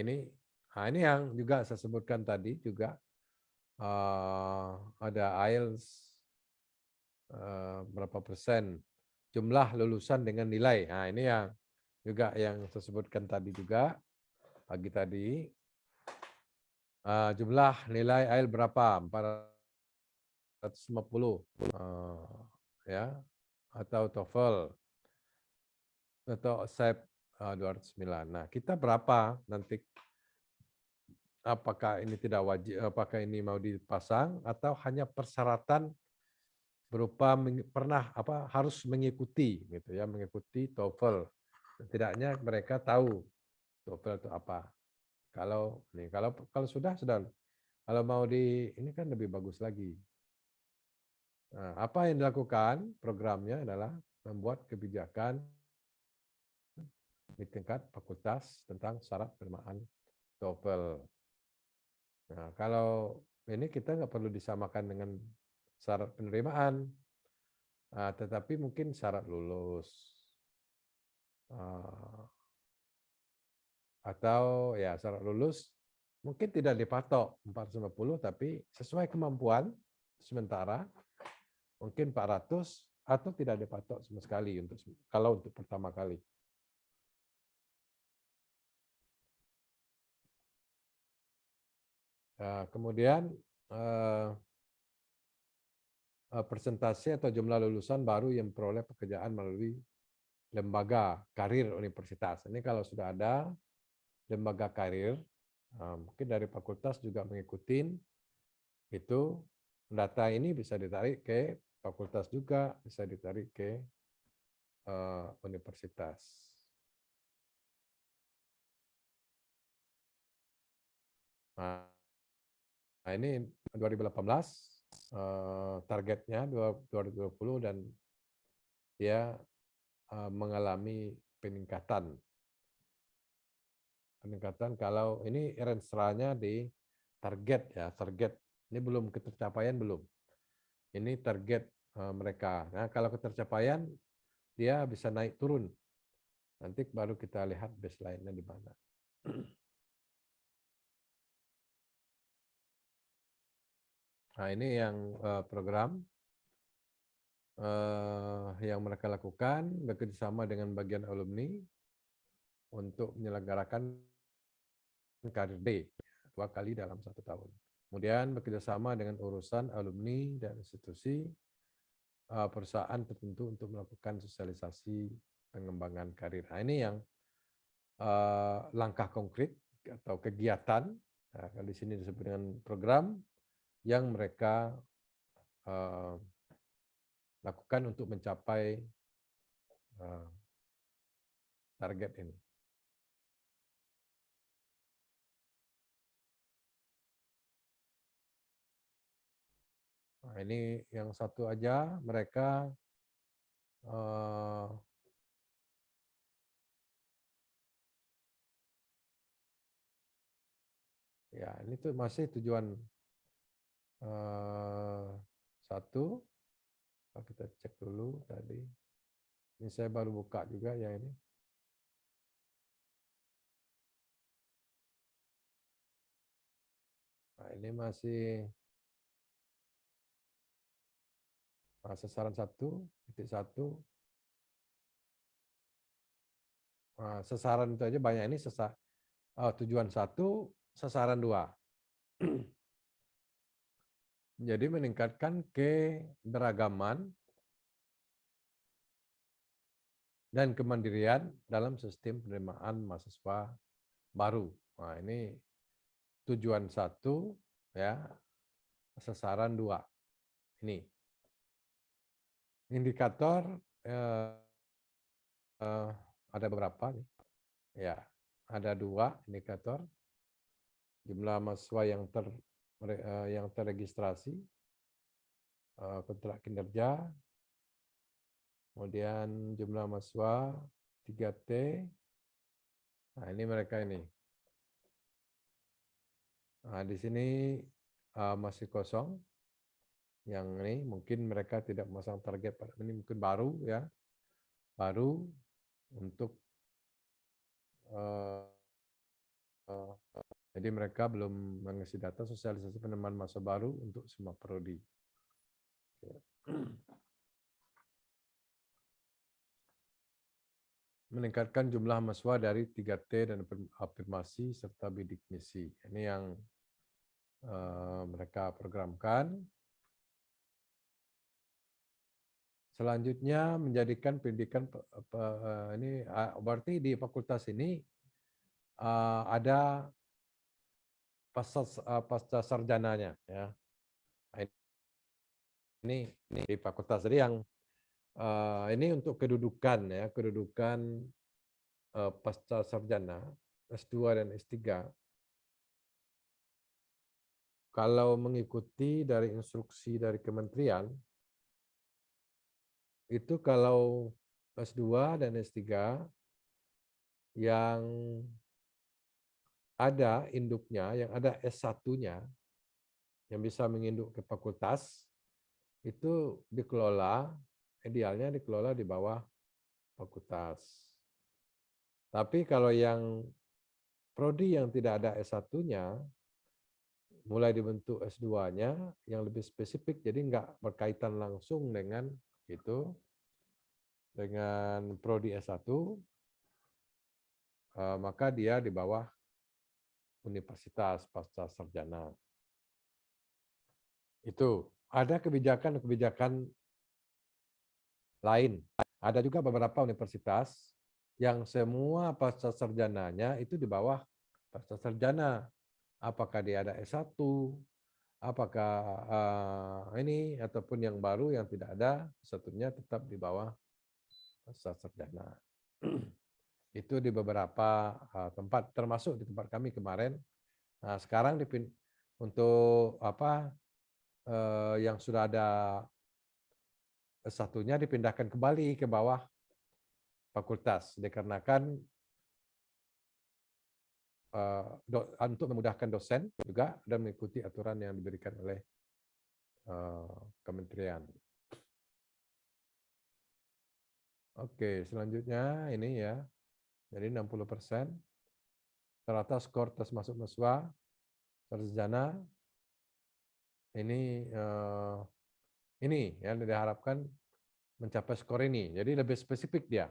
Speaker 2: ini yang juga saya sebutkan tadi juga ada IELTS berapa persen jumlah lulusan dengan nilai. Nah ini yang juga yang saya sebutkan tadi juga pagi tadi. Jumlah nilai IELTS berapa? 450 ya, atau TOEFL atau SAP 209. Nah, kita berapa nanti? Apakah ini tidak wajib? Apakah ini mau dipasang atau hanya persyaratan berupa harus mengikuti gitu ya, mengikuti TOEFL. Setidaknya mereka tahu TOEFL itu apa. Kalau sudah. Kalau mau ini kan lebih bagus lagi. Nah, apa yang dilakukan programnya adalah membuat kebijakan di tingkat fakultas tentang syarat penerimaan TOEFL. Nah, kalau ini kita nggak perlu disamakan dengan syarat penerimaan, tetapi mungkin syarat lulus atau ya syarat lulus mungkin tidak dipatok 450, tapi sesuai kemampuan sementara mungkin 400 atau tidak dipatok sama sekali kalau untuk pertama kali. Kemudian persentase atau jumlah lulusan baru yang memperoleh pekerjaan melalui lembaga karir universitas. Ini kalau sudah ada lembaga karir, mungkin dari fakultas juga mengikuti itu, data ini bisa ditarik ke fakultas juga, bisa ditarik ke universitas. Nah, ini 2018 targetnya 2020 dan dia mengalami peningkatan kalau ini range-nya di target ya, target ini belum ketercapaian belum. Ini target mereka. Nah, kalau ketercapaian dia bisa naik turun. Nanti baru kita lihat baseline-nya di mana. Nah, ini yang program yang mereka lakukan bekerjasama dengan bagian alumni untuk menyelenggarakan karir D 2 kali dalam 1 tahun. Kemudian bekerjasama dengan urusan alumni dan institusi perusahaan tertentu untuk melakukan sosialisasi pengembangan karir. Nah, ini yang langkah konkret atau kegiatan, di sini disebut dengan program yang mereka lakukan untuk mencapai target ini. Nah, ini yang satu aja mereka ya ini tuh masih tujuan satu. Kita cek dulu tadi. Ini saya baru buka juga yang ini. Nah, ini masih sasaran 1.1. Sasaran itu aja banyak, ini tujuan 1, sasaran 2. Jadi meningkatkan keberagaman dan kemandirian dalam sistem penerimaan mahasiswa baru. Nah, ini tujuan 1 ya, sasaran 2. Ini indikator ada beberapa nih. Ya, ada 2 indikator. Jumlah mahasiswa yang terregistrasi, kontrak kinerja, kemudian jumlah mahasiswa 3T. Nah, ini mereka ini. Nah, di sini masih kosong. Yang ini mungkin mereka tidak memasang target, ini mungkin baru ya, baru untuk jadi mereka belum mengisi data sosialisasi penerimaan mahasiswa baru untuk semua prodi. Meningkatkan jumlah mahasiswa dari 3T dan afirmasi serta bidik misi. Ini yang mereka programkan. Selanjutnya menjadikan pendidikan ini berarti di fakultas ini ada pasca sarjananya ya. Ini di fakultas, jadi yang ini untuk kedudukan ya, kedudukan pasca sarjana S2 dan S3. Kalau mengikuti dari instruksi dari kementerian, itu kalau S2 dan S3 yang ada induknya, yang ada S1-nya, yang bisa menginduk ke fakultas, itu dikelola, idealnya dikelola di bawah fakultas. Tapi kalau yang prodi yang tidak ada S1-nya, mulai dibentuk S2-nya yang lebih spesifik, jadi nggak berkaitan langsung dengan itu, dengan prodi S1, maka dia di bawah universitas pasca sarjana. Itu ada kebijakan-kebijakan lain. Ada juga beberapa universitas yang semua pasca sarjananya itu di bawah pasca sarjana. Apakah dia ada S1, apakah ini ataupun yang baru yang tidak ada, satunya tetap di bawah pasca sarjana. Itu di beberapa tempat, termasuk di tempat kami kemarin. Nah, sekarang untuk yang sudah ada S1-nya dipindahkan kembali ke bawah fakultas, dikarenakan untuk memudahkan dosen juga dan mengikuti aturan yang diberikan oleh kementerian. Oke, selanjutnya ini ya. Jadi 60%. Rata skor tes masuk mahasiswa sarjana ini yang diharapkan mencapai skor ini. Jadi lebih spesifik dia.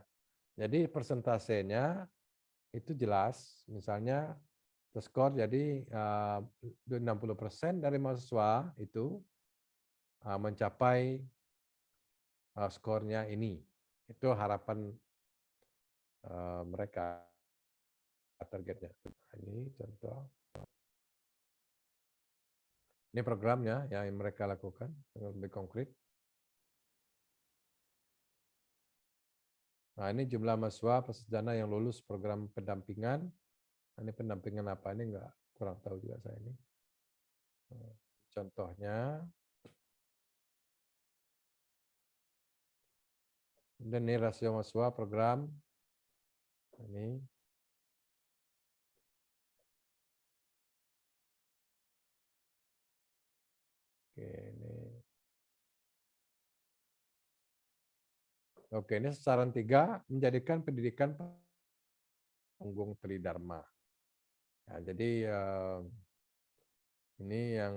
Speaker 2: Jadi persentasenya itu jelas. Misalnya skor jadi 60% dari mahasiswa itu mencapai skornya ini. Itu harapan mereka, targetnya. Ini contoh. Ini programnya yang mereka lakukan lebih konkret. Nah, ini jumlah mahasiswa sarjana yang lulus program pendampingan. Ini pendampingan apa ini kurang tahu juga saya ini. Contohnya. Dan ini rasio mahasiswa program. Ini. Oke, ini. Oke, ini sasaran 3 menjadikan pendidikan punggung tridharma. Nah, jadi ini yang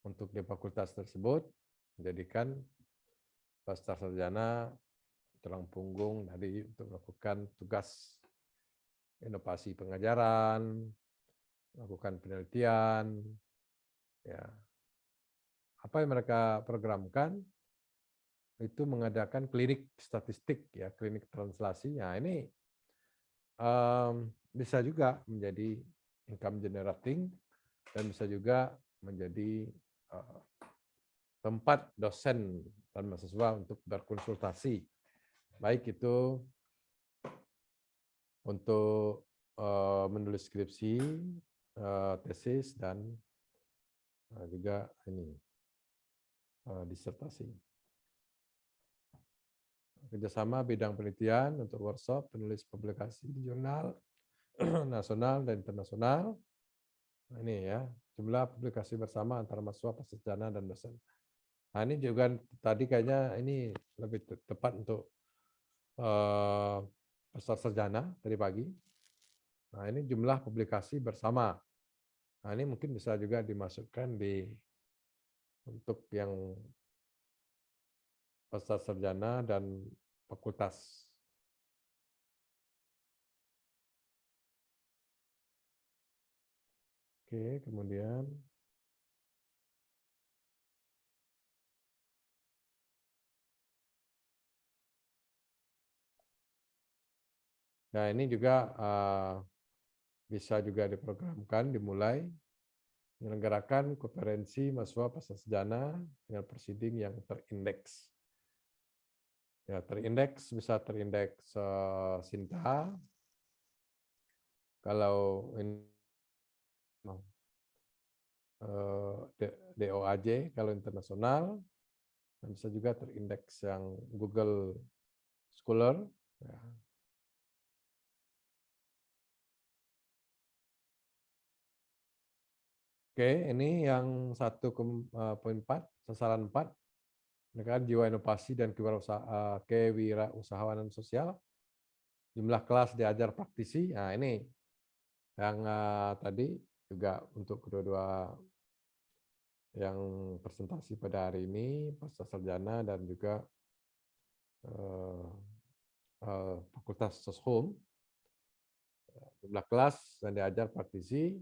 Speaker 2: untuk di fakultas tersebut menjadikan pasca sarjana tulang punggung tadi untuk melakukan tugas inovasi pengajaran, melakukan penelitian, ya. Apa yang mereka programkan itu mengadakan klinik statistik, ya, klinik translasi. Nah, ini bisa juga menjadi income generating dan bisa juga menjadi tempat dosen dan mahasiswa untuk berkonsultasi, baik itu untuk menulis skripsi, tesis, dan juga ini disertasi. Kerjasama bidang penelitian untuk workshop, penulis publikasi di jurnal nasional dan internasional. Nah, ini ya, jumlah publikasi bersama antara mahasiswa, sarjana, dan dosen. Nah, ini juga tadi kayaknya ini lebih tepat untuk peserta sarjana tadi pagi. Nah, ini jumlah publikasi bersama. Nah, ini mungkin bisa juga dimasukkan untuk yang peserta sarjana dan fakultas. Oke, kemudian nah, ini juga bisa juga diprogramkan, dimulai menyelenggarakan konferensi mahasiswa pasca sarjana dengan proceeding yang terindeks. Ya, terindeks bisa terindeks Sinta. Kalau ini DOAJ kalau internasional, dan bisa juga terindeks yang Google Scholar. Ya. Oke, ini yang 1.4, sasaran 4, menekan jiwa inovasi dan kewirausahawanan sosial. Jumlah kelas diajar praktisi, nah ini yang tadi juga untuk kedua-dua yang presentasi pada hari ini, pasca sarjana dan juga Fakultas Soshum. Jumlah kelas yang diajar praktisi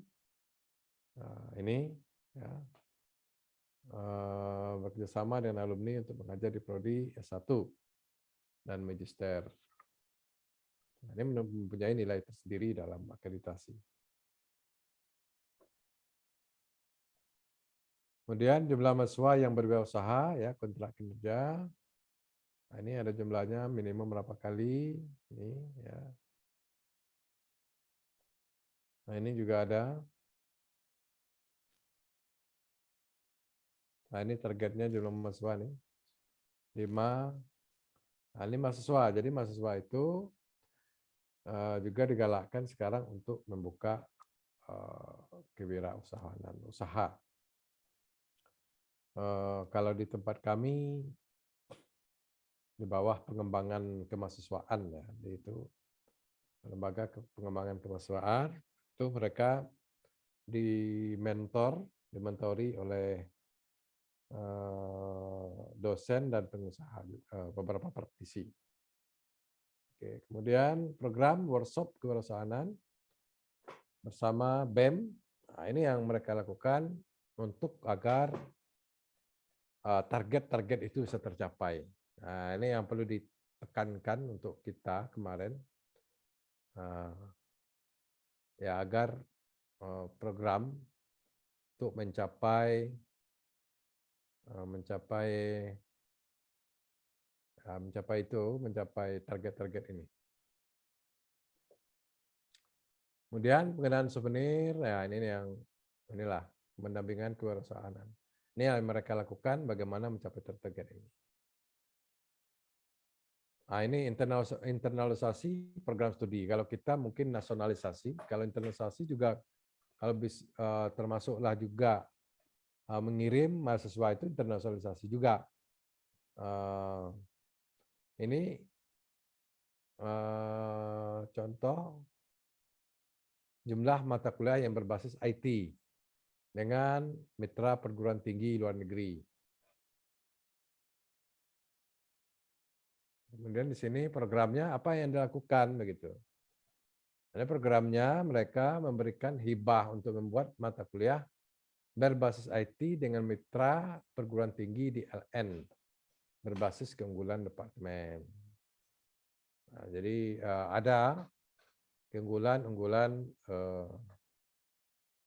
Speaker 2: ini ya, bekerjasama dengan alumni untuk mengajar di prodi S1 dan magister. Nah, ini mempunyai nilai tersendiri dalam akreditasi. Kemudian jumlah mahasiswa yang berwirausaha ya kontrak kinerja. Nah, ini ada jumlahnya minimum berapa kali ini ya. Nah, ini juga ada. Nah, ini targetnya jumlah mahasiswa nih. 5. Nah, ini mahasiswa. Jadi mahasiswa itu juga digalakkan sekarang untuk membuka kewirausahaan dan usaha. Kalau di tempat kami di bawah pengembangan kemahasiswaan ya, itu lembaga pengembangan kemahasiswaan itu mereka dimentori oleh dosen dan pengusaha beberapa praktisi. Oke, kemudian program workshop kewirausahaan bersama BEM. Nah, ini yang mereka lakukan untuk agar target-target itu bisa tercapai. Nah, ini yang perlu ditekankan untuk kita kemarin, ya agar program untuk mencapai target-target ini. Kemudian pengadaan souvenir, ya inilah pendampingan kewirausahaan. Ini yang mereka lakukan bagaimana mencapai target ini. Nah, ini internalisasi program studi. Kalau kita mungkin nasionalisasi, kalau internalisasi juga kalau termasuklah juga mengirim mahasiswa itu internasionalisasi juga. Ini contoh jumlah mata kuliah yang berbasis IT dengan mitra perguruan tinggi luar negeri. Kemudian di sini programnya apa yang dilakukan begitu. Ada programnya mereka memberikan hibah untuk membuat mata kuliah berbasis IT dengan mitra perguruan tinggi di LN berbasis keunggulan departemen. Nah, jadi ada keunggulan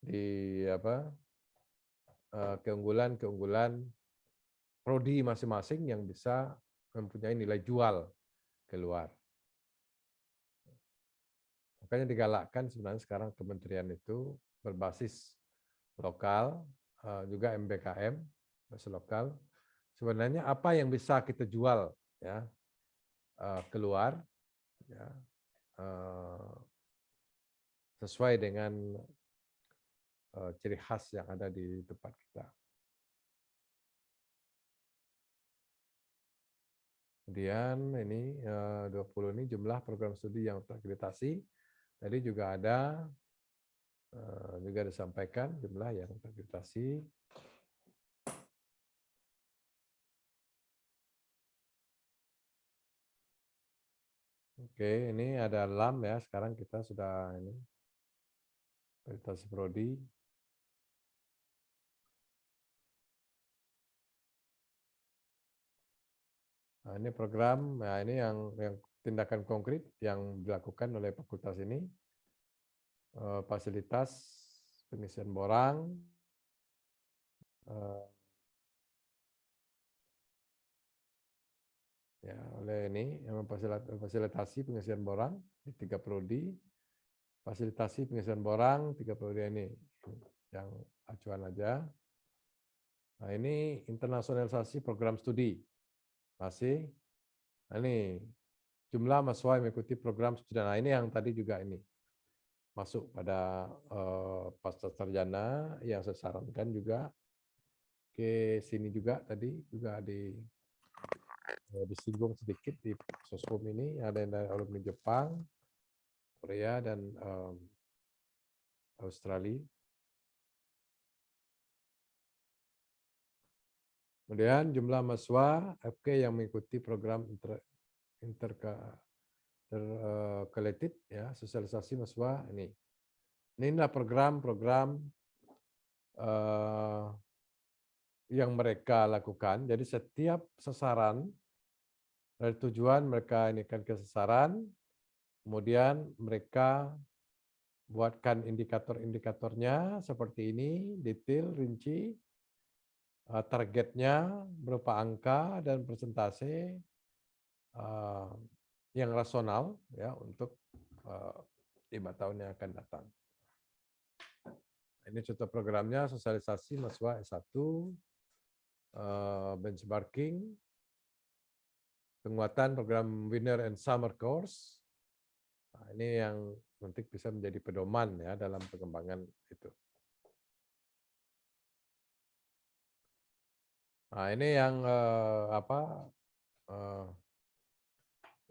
Speaker 2: di keunggulan prodi masing-masing yang bisa mempunyai nilai jual keluar. Makanya digalakkan sebenarnya sekarang kementerian itu berbasis lokal, juga MBKM, basis lokal. Sebenarnya apa yang bisa kita jual ya keluar ya, sesuai dengan ciri khas yang ada di tempat kita. Kemudian ini 20 ini jumlah program studi yang terakreditasi. Tadi juga ada juga disampaikan jumlah yang terakreditasi. Oke, ini ada LAM ya. Sekarang kita sudah ini akreditasi prodi. Nah, ini program, nah ini yang tindakan konkret yang dilakukan oleh fakultas ini. Fasilitas pengisian borang, ya oleh ini yang memfasilitasi pengisian borang di 3 prodi, fasilitasi pengisian borang 3 prodi ini yang acuan aja. Nah, ini internasionalisasi program studi masih. Nah, ini jumlah mahasiswa yang mengikuti program studi. Nah, ini yang tadi juga ini masuk pada pasca sarjana yang saya sarankan juga ke sini juga tadi juga disinggung sedikit di Soshum ini ada yang dari alumni Jepang, Korea dan Australia. Kemudian jumlah mahasiswa FK yang mengikuti program intercalated ya, sosialisasi mahasiswa ini. Inilah program-program yang mereka lakukan. Jadi setiap sasaran dari tujuan mereka ini kan ke sasaran, kemudian mereka buatkan indikator-indikatornya seperti ini, detail, rinci, targetnya berupa angka dan persentase yang rasional ya untuk 5 tahun yang akan datang. Ini contoh programnya, sosialisasi mahasiswa S1, benchmarking, penguatan program winner and summer course. Nah, ini yang nanti bisa menjadi pedoman ya dalam pengembangan itu. Nah, ini yang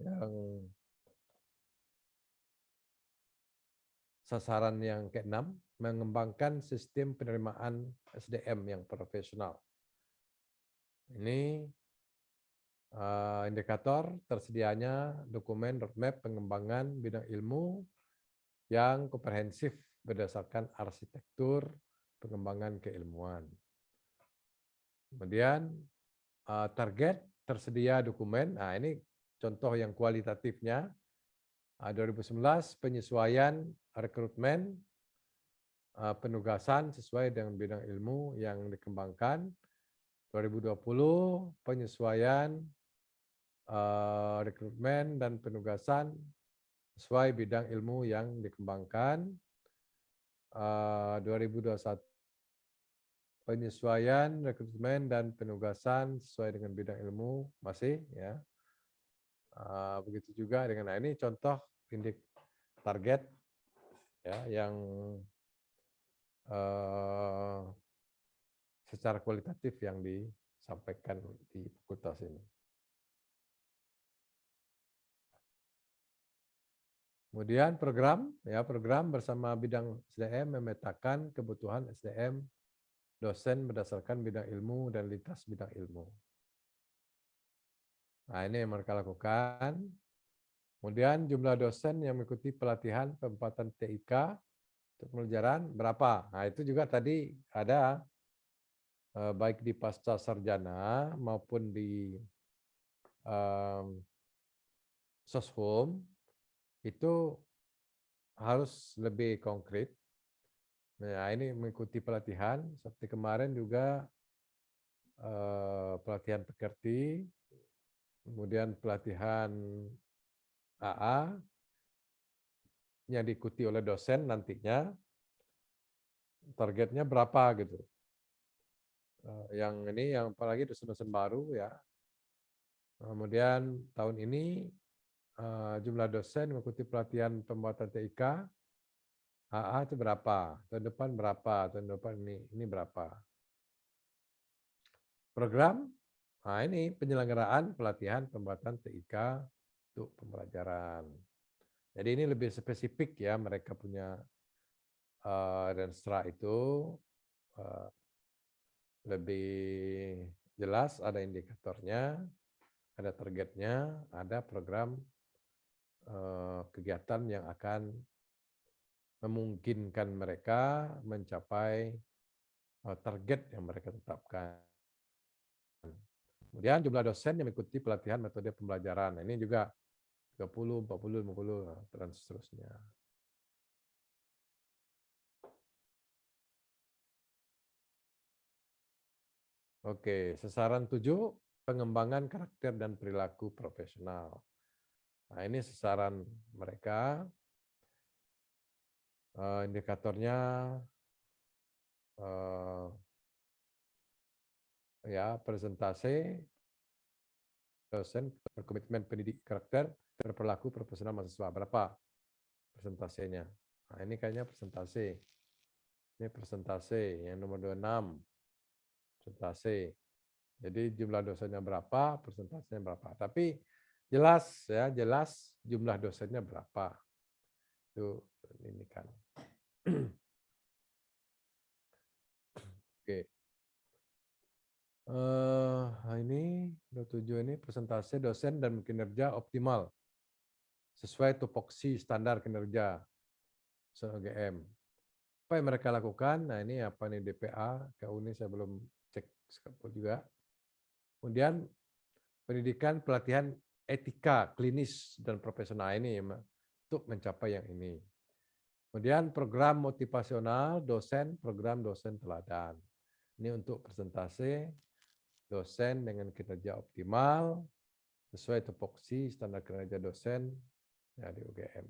Speaker 2: yang sasaran yang ke-6, mengembangkan sistem penerimaan SDM yang profesional. Ini indikator tersedianya dokumen roadmap pengembangan bidang ilmu yang komprehensif berdasarkan arsitektur pengembangan keilmuan. Kemudian target tersedia dokumen. Nah, ini contoh yang kualitatifnya. 2019 penyesuaian rekrutmen penugasan sesuai dengan bidang ilmu yang dikembangkan. 2020 penyesuaian rekrutmen dan penugasan sesuai bidang ilmu yang dikembangkan. 2021 penyesuaian rekrutmen dan penugasan sesuai dengan bidang ilmu masih ya. Begitu juga dengan ini contoh target ya yang secara kualitatif yang disampaikan di fakultas ini. Kemudian program bersama bidang SDM memetakan kebutuhan SDM dosen berdasarkan bidang ilmu dan lintas bidang ilmu. Nah, ini yang mereka lakukan. Kemudian jumlah dosen yang mengikuti pelatihan penempatan TIK untuk pembelajaran berapa? Nah, itu juga tadi ada baik di pasca sarjana maupun di soshum itu harus lebih konkret. Nah, ini mengikuti pelatihan seperti kemarin juga pelatihan pekerti, kemudian pelatihan AA yang diikuti oleh dosen nantinya targetnya berapa gitu. Yang ini yang apalagi dosen-dosen baru ya. Kemudian tahun ini jumlah dosen mengikuti pelatihan pembuatan TIK AA itu berapa, tahun depan berapa, tahun depan ini berapa. Program, nah ini penyelenggaraan pelatihan pembuatan TIK untuk pembelajaran. Jadi ini lebih spesifik ya, mereka punya Renstra itu lebih jelas, ada indikatornya, ada targetnya, ada program kegiatan yang akan memungkinkan mereka mencapai target yang mereka tetapkan. Kemudian jumlah dosen yang mengikuti pelatihan metode pembelajaran. Ini juga 30, 40, 50, dan seterusnya. Oke, sasaran 7, pengembangan karakter dan perilaku profesional. Nah, ini sasaran mereka. Indikatornya ya presentase dosen berkomitmen pendidik karakter dan perilaku profesional mahasiswa. Berapa persentasenya? Nah, ini kayaknya persentase. Ini persentase yang nomor 26. Persentase. Jadi jumlah dosennya berapa, persentasenya berapa. Tapi jelas ya, jelas jumlah dosennya berapa. Itu ini kan. Oke. Ini 27 ini presentasi dosen dan kinerja optimal sesuai tupoksi standar kinerja UGM. Apa yang mereka lakukan? Nah ini apa nih DPA, KU ini saya belum cek juga. Kemudian pendidikan pelatihan etika klinis dan profesional ini untuk mencapai yang ini. Kemudian program motivasional dosen, program dosen teladan. Ini untuk presentasi dosen dengan kinerja optimal sesuai tupoksi standar kinerja dosen ya, di UGM.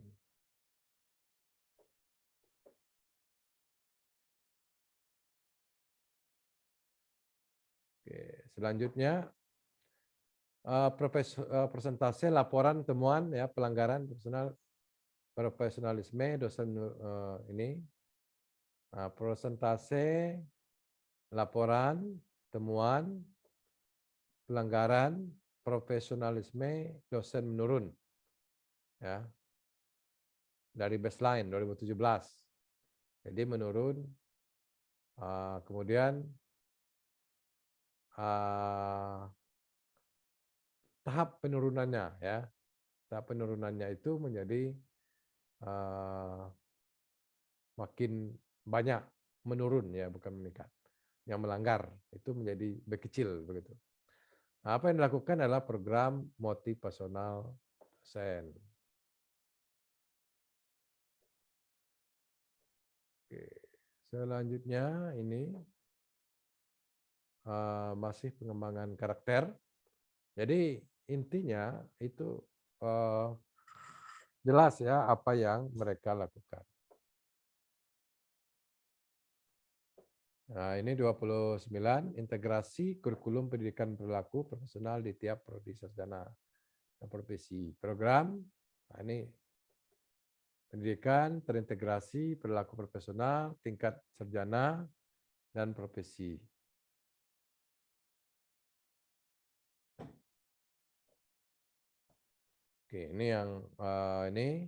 Speaker 2: Oke, selanjutnya presentasi laporan temuan ya pelanggaran profesionalisme dosen ini. Presentasi laporan temuan pelanggaran profesionalisme dosen menurun ya dari baseline 2017 jadi menurun, kemudian tahap penurunannya ya tahap penurunannya itu menjadi makin banyak menurun ya bukan meningkat, yang melanggar itu menjadi berkecil begitu. Nah, apa yang dilakukan adalah program motivasional dosen. Oke. Selanjutnya ini masih pengembangan karakter. Jadi intinya itu jelas ya apa yang mereka lakukan. Nah, ini 29 integrasi kurikulum pendidikan perilaku profesional di tiap prodi sarjana dan profesi. Program, nah ini pendidikan terintegrasi perilaku profesional tingkat sarjana dan profesi. Oke, ini yang ini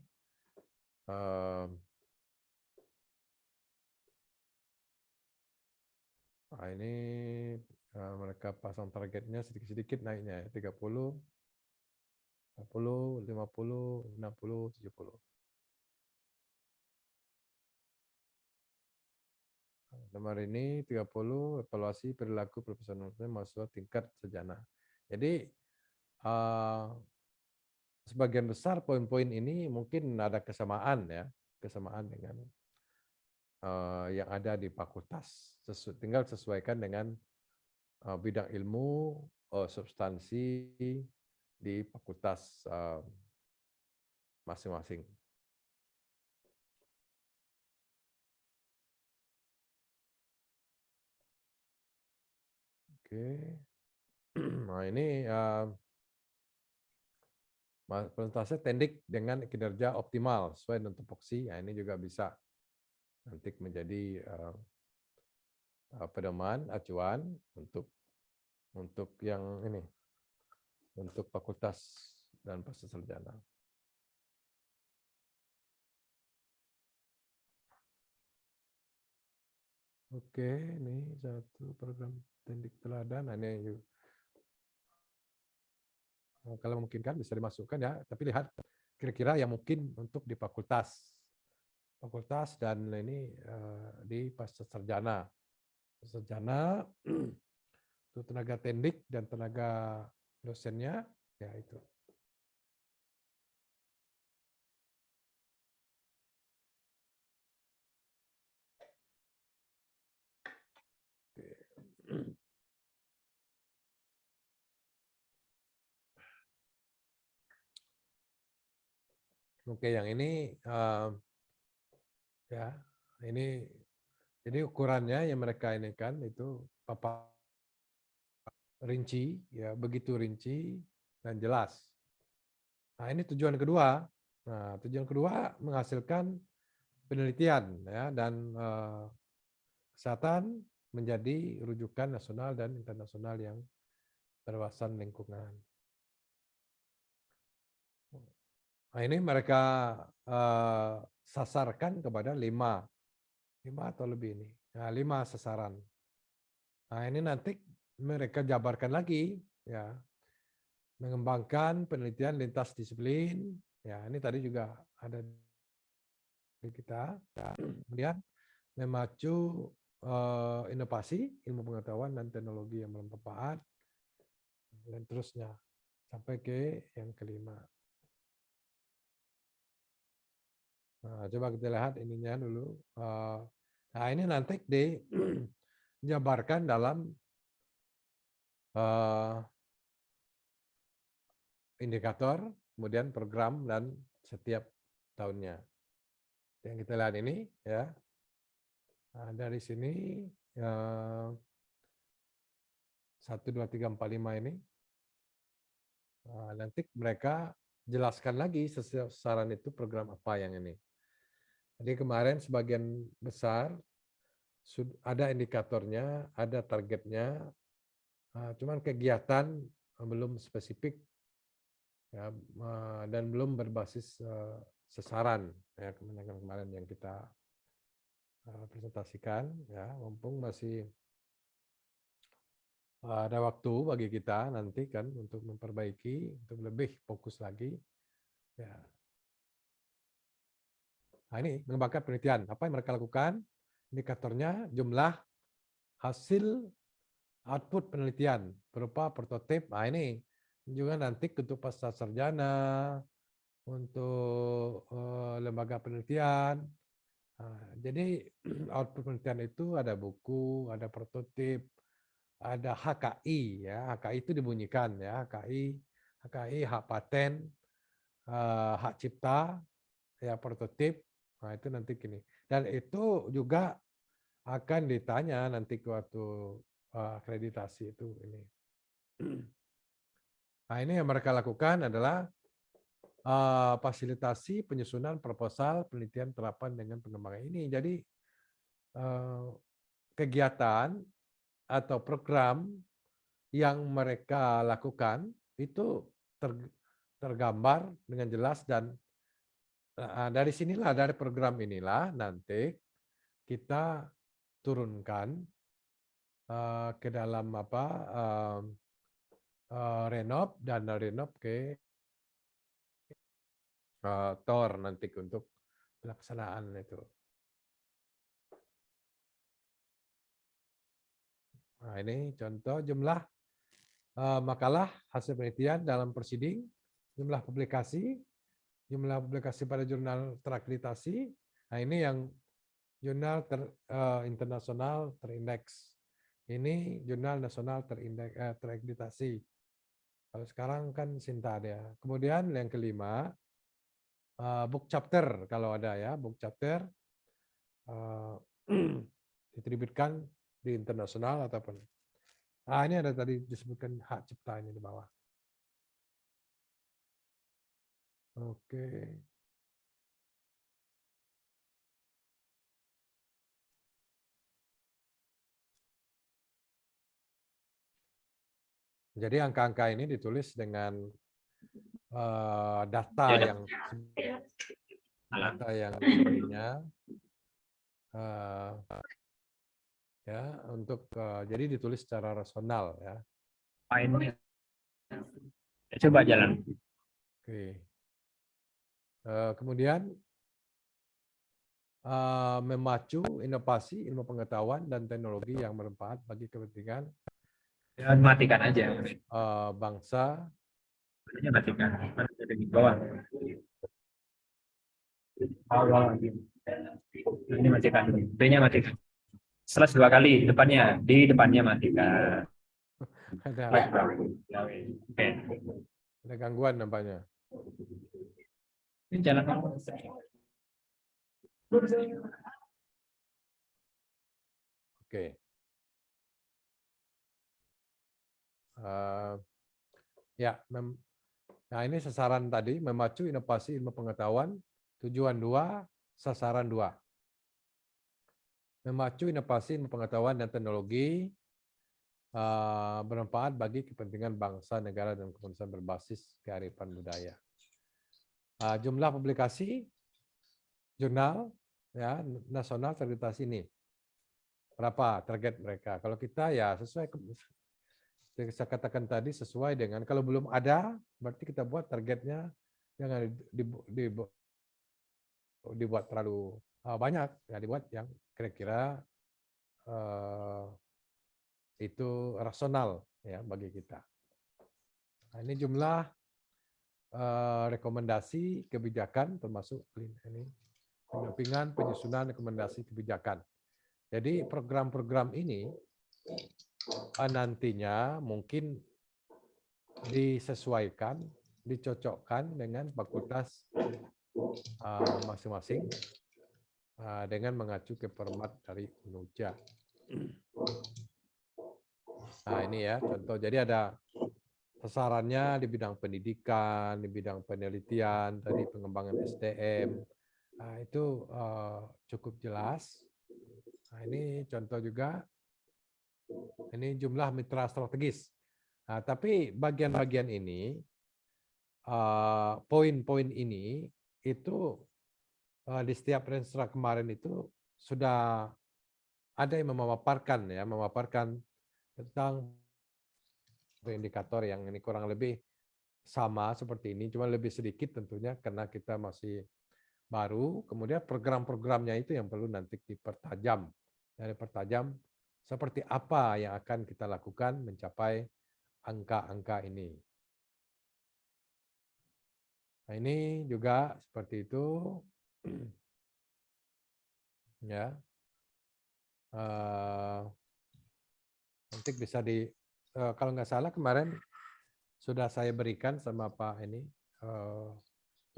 Speaker 2: ini mereka pasang targetnya sedikit-sedikit naiknya ya, 30, 40, 50, 60, 70. Nomor ini 30 evaluasi perilaku profesional mahasiswa tingkat sarjana. Jadi sebagian besar poin-poin ini mungkin ada kesamaan ya, kesamaan dengan yang ada di fakultas. Tinggal sesuaikan dengan bidang ilmu, substansi di fakultas masing-masing. Oke, nah ini presentasi tendik dengan kinerja optimal sesuai dengan tupoksi. Nah, ini juga bisa nanti menjadi pedoman acuan untuk yang ini untuk fakultas dan sarjana. Oke, ini satu program tendik teladan. Nah, ini kalau memungkinkan bisa dimasukkan ya, tapi lihat kira-kira yang mungkin untuk di fakultas dan ini di sarjana. Sarjana itu tenaga tendik dan tenaga dosennya ya itu. Oke, yang ini ya ini jadi ukurannya yang mereka ini kan itu papan rinci ya begitu rinci dan jelas. Nah ini tujuan kedua. Nah tujuan kedua menghasilkan penelitian ya dan kesehatan menjadi rujukan nasional dan internasional yang berwawasan lingkungan. Nah ini mereka sasarkan kepada 5 atau lebih ini. Nah 5 sasaran. Nah ini nanti mereka jabarkan lagi, ya, mengembangkan penelitian lintas disiplin. Ya, ini tadi juga ada di kita. Ya. Kemudian memacu inovasi, ilmu pengetahuan dan teknologi yang bermanfaat, dan terusnya sampai ke yang kelima. Nah, coba kita lihat ininya dulu. Nah, ini nanti dijabarkan dalam indikator, kemudian program, dan setiap tahunnya. Yang kita lihat ini, ya. Nah, dari sini 1, 2, 3, 4, 5 ini. Nanti mereka jelaskan lagi sasaran itu program apa yang ini. Jadi kemarin sebagian besar ada indikatornya, ada targetnya, cuman kegiatan belum spesifik, ya, dan belum berbasis sasaran, ya, kemarin yang kita presentasikan, ya, mumpung masih ada waktu bagi kita nanti kan untuk memperbaiki, untuk lebih fokus lagi, ya. Nah, ini mengembangkan penelitian. Apa yang mereka lakukan? Indikatornya jumlah hasil output penelitian berupa prototip. Nah, ini juga nanti untuk pasca sarjana, untuk lembaga penelitian. Nah, jadi output penelitian itu ada buku, ada prototip, ada HKI, ya. HKI itu dibunyikan, ya. HKI hak paten, hak cipta, ya, prototip. Nah, itu nanti gini. Dan itu juga akan ditanya nanti waktu akreditasi itu ini. Nah, ini yang mereka lakukan adalah fasilitasi penyusunan proposal penelitian terapan dengan pengembangan ini. Jadi kegiatan atau program yang mereka lakukan itu tergambar dengan jelas, dan dari sinilah, dari program inilah nanti kita turunkan ke dalam Renov, dan Renov ke TOR nanti untuk pelaksanaan itu. Nah, ini contoh jumlah makalah hasil penelitian dalam proceeding, jumlah publikasi pada jurnal terakreditasi. Nah, ini yang jurnal internasional terindeks. Ini jurnal nasional terakreditasi. Kalau sekarang kan Sinta ya. Kemudian yang kelima, book chapter kalau ada, ya, book chapter diterbitkan di internasional ataupun. Nah, ini ada tadi disebutkan hak cipta ini di bawah. Oke. Jadi angka-angka ini ditulis dengan data yang sebenarnya, ya, untuk jadi ditulis secara rasional, ya.
Speaker 4: Coba jalan.
Speaker 2: Oke. Kemudian memacu inovasi, ilmu pengetahuan dan teknologi yang bermanfaat bagi kepentingan
Speaker 4: Matikan aja.
Speaker 2: bangsa.
Speaker 4: Matikan. Di bawah. Ini matikan. B-nya matikan. Slash 2 kali depannya, di depannya matikan. Oke.
Speaker 2: Ada gangguan nampaknya.
Speaker 4: Ini jalan.
Speaker 2: Oke. Ya, nah ini sasaran tadi, memacu inovasi ilmu pengetahuan, tujuan 2, sasaran 2. Memacu inovasi ilmu pengetahuan dan teknologi bermanfaat bagi kepentingan bangsa, negara, dan kemanusiaan berbasis kearifan budaya. Jumlah publikasi jurnal, ya, nasional terakreditasi ini berapa target mereka? Kalau kita ya sesuai Saya katakan tadi sesuai dengan kalau belum ada berarti kita buat targetnya jangan dibuat terlalu banyak, ya dibuat yang kira-kira itu rasional ya bagi kita. Nah, ini jumlah rekomendasi kebijakan termasuk ini pendampingan penyusunan rekomendasi kebijakan. Jadi program-program ini nantinya mungkin disesuaikan, dicocokkan dengan fakultas masing-masing dengan mengacu ke format dari UNUJA. Nah ini ya contoh. Jadi ada sasarannya di bidang pendidikan, di bidang penelitian, tadi pengembangan SDM. Nah, itu cukup jelas. Nah, ini contoh juga. Ini jumlah mitra strategis. Nah, tapi bagian-bagian ini, poin-poin ini itu di setiap Renstra kemarin itu sudah ada yang memaparkan ya, memaparkan tentang indikator yang ini kurang lebih sama seperti ini, cuma lebih sedikit tentunya karena kita masih baru. Kemudian program-programnya itu yang perlu nanti dipertajam, dari pertajam seperti apa yang akan kita lakukan mencapai angka-angka ini. Nah, ini juga seperti itu. Ya. Nanti bisa kalau nggak salah kemarin sudah saya berikan sama Pak ini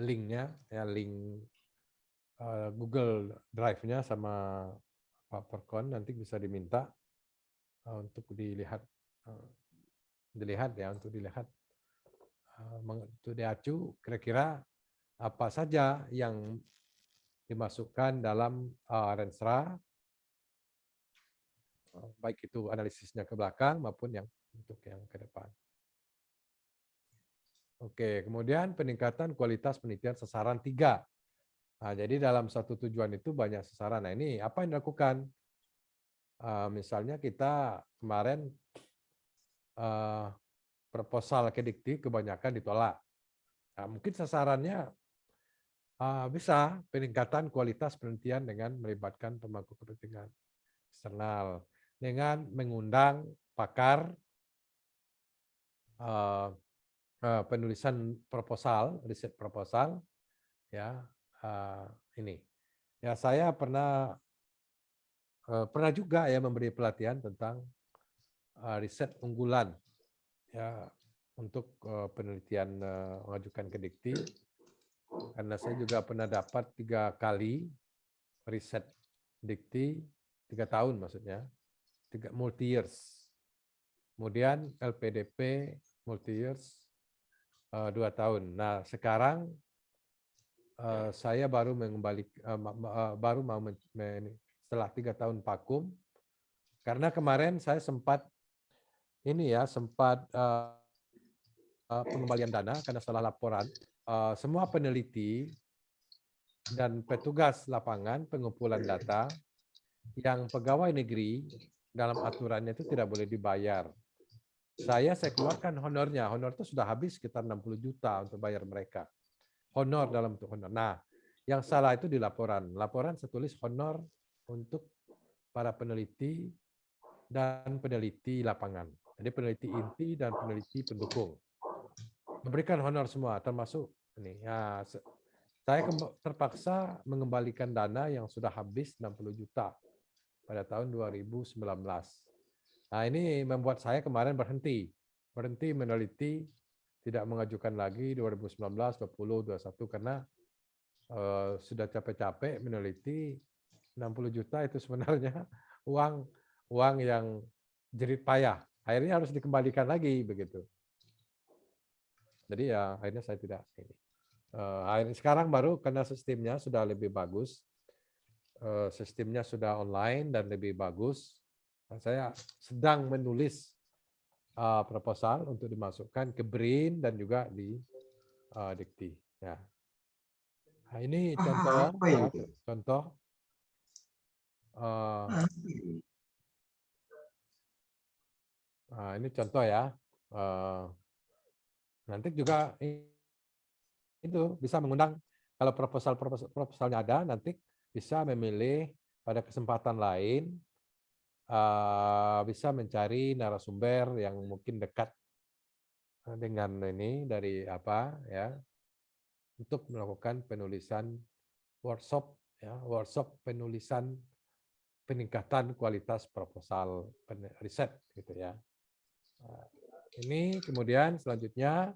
Speaker 2: linknya, ya link Google Drive-nya sama Pak Perkon, nanti bisa diminta untuk dilihat ya, untuk dilihat untuk diacu kira-kira apa saja yang dimasukkan dalam Renstra, baik itu analisisnya ke belakang maupun yang untuk yang ke depan. Oke, kemudian peningkatan kualitas penelitian sasaran 3. Nah, jadi dalam satu tujuan itu banyak sasaran. Nah, ini apa yang dilakukan? Misalnya kita kemarin proposal ke Dikti kebanyakan ditolak. Nah, mungkin sasarannya bisa peningkatan kualitas penelitian dengan melibatkan pemangku kepentingan eksternal, dengan mengundang pakar penulisan proposal, riset proposal, ya ini. Ya saya pernah juga ya memberi pelatihan tentang riset unggulan ya untuk penelitian mengajukan ke Dikti, karena saya juga pernah dapat 3 kali riset Dikti 3 tahun maksudnya, 3 multi years. Kemudian LPDP multi years 2 tahun. Nah sekarang saya baru baru mau setelah 3 tahun vakum, karena kemarin saya sempat pengembalian dana karena salah laporan. Semua peneliti dan petugas lapangan pengumpulan data yang pegawai negeri dalam aturannya itu tidak boleh dibayar. Saya keluarkan honornya. Honor itu sudah habis sekitar 60 juta untuk bayar mereka. Honor dalam bentuk honor. Nah, yang salah itu di laporan. Laporan saya tulis honor untuk para peneliti dan peneliti lapangan. Jadi peneliti inti dan peneliti pendukung. Memberikan honor semua, termasuk ini. Ya, saya terpaksa mengembalikan dana yang sudah habis 60 juta pada tahun 2019. Nah, ini membuat saya kemarin berhenti meneliti, tidak mengajukan lagi 2019, 20, 21 karena sudah capek-capek meneliti 60 juta itu sebenarnya uang yang jerit payah. Akhirnya harus dikembalikan lagi begitu. Jadi ya akhirnya saya tidak ini. Akhirnya sekarang baru karena sistemnya sudah lebih bagus, sistemnya sudah online dan lebih bagus. Saya sedang menulis proposal untuk dimasukkan ke BRIN dan juga di Dikti. Ya. Nah, ini contoh, ya, contoh Ini contoh ya. Nanti juga itu bisa mengundang, kalau proposalnya ada, nanti bisa memilih pada kesempatan lain, bisa mencari narasumber yang mungkin dekat dengan ini dari apa ya, untuk melakukan penulisan workshop ya, workshop penulisan peningkatan kualitas proposal riset gitu ya. Ini kemudian selanjutnya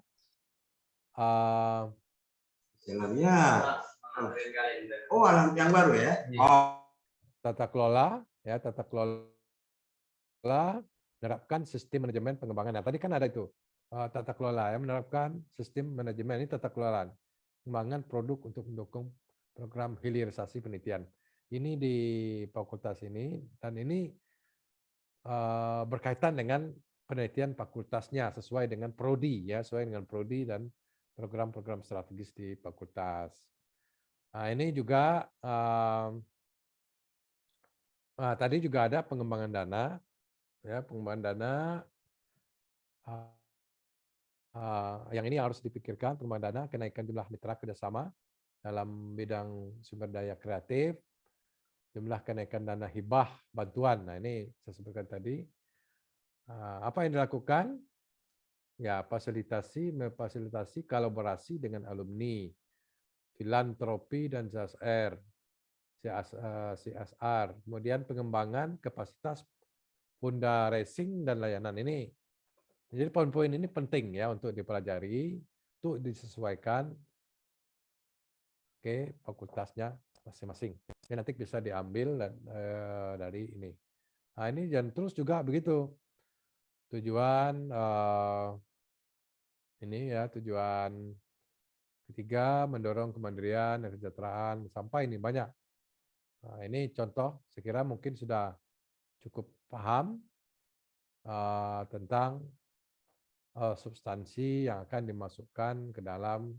Speaker 1: Jalannya. Oh, alam yang baru ya? Oh.
Speaker 2: Tata kelola ya, tata kelola menerapkan sistem manajemen pengembangan. Nah, tadi kan ada itu tata kelola ya, menerapkan sistem manajemen, ini tata kelola pengembangan produk untuk mendukung program hilirisasi penelitian. Ini di fakultas ini, dan ini berkaitan dengan penelitian fakultasnya sesuai dengan prodi ya, sesuai dengan prodi dan program-program strategis di fakultas. Nah, ini juga tadi juga ada pengembangan dana ya, pengembangan dana yang ini harus dipikirkan, pengembangan dana, kenaikan jumlah mitra kerjasama dalam bidang sumber daya kreatif, jumlah kenaikan dana hibah bantuan. Nah, ini saya sebutkan tadi. Apa yang dilakukan? Ya, memfasilitasi kolaborasi dengan alumni, filantropi dan CSR, kemudian pengembangan kapasitas fundraising dan layanan ini. Jadi poin-poin ini penting ya untuk dipelajari, untuk disesuaikan ke fakultasnya masing-masing. Ini nanti bisa diambil dari ini. Nah, ini dan terus juga begitu. Tujuan ini ya, tujuan ketiga mendorong kemandirian dan kesejahteraan, sampai ini banyak. Nah, ini contoh, saya kira mungkin sudah cukup paham tentang substansi yang akan dimasukkan ke dalam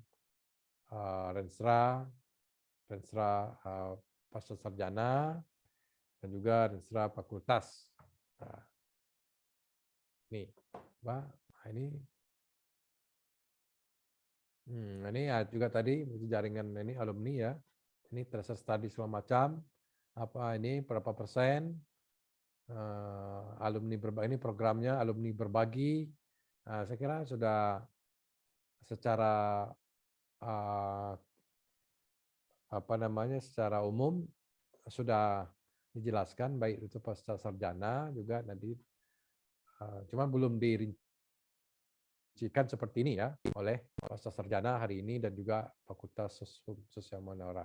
Speaker 2: Renstra pasca sarjana dan juga Renstra fakultas. Nah, ini, Pak, ini ya juga tadi jaringan ini alumni ya, ini tracer study segala macam, apa ini berapa persen alumni berbagi, ini programnya alumni berbagi. Nah, saya kira sudah secara secara umum sudah dijelaskan, baik itu pasca sarjana juga nanti, cuma belum dirincikan seperti ini ya oleh pasca sarjana hari ini dan juga Fakultas Sosial Humaniora.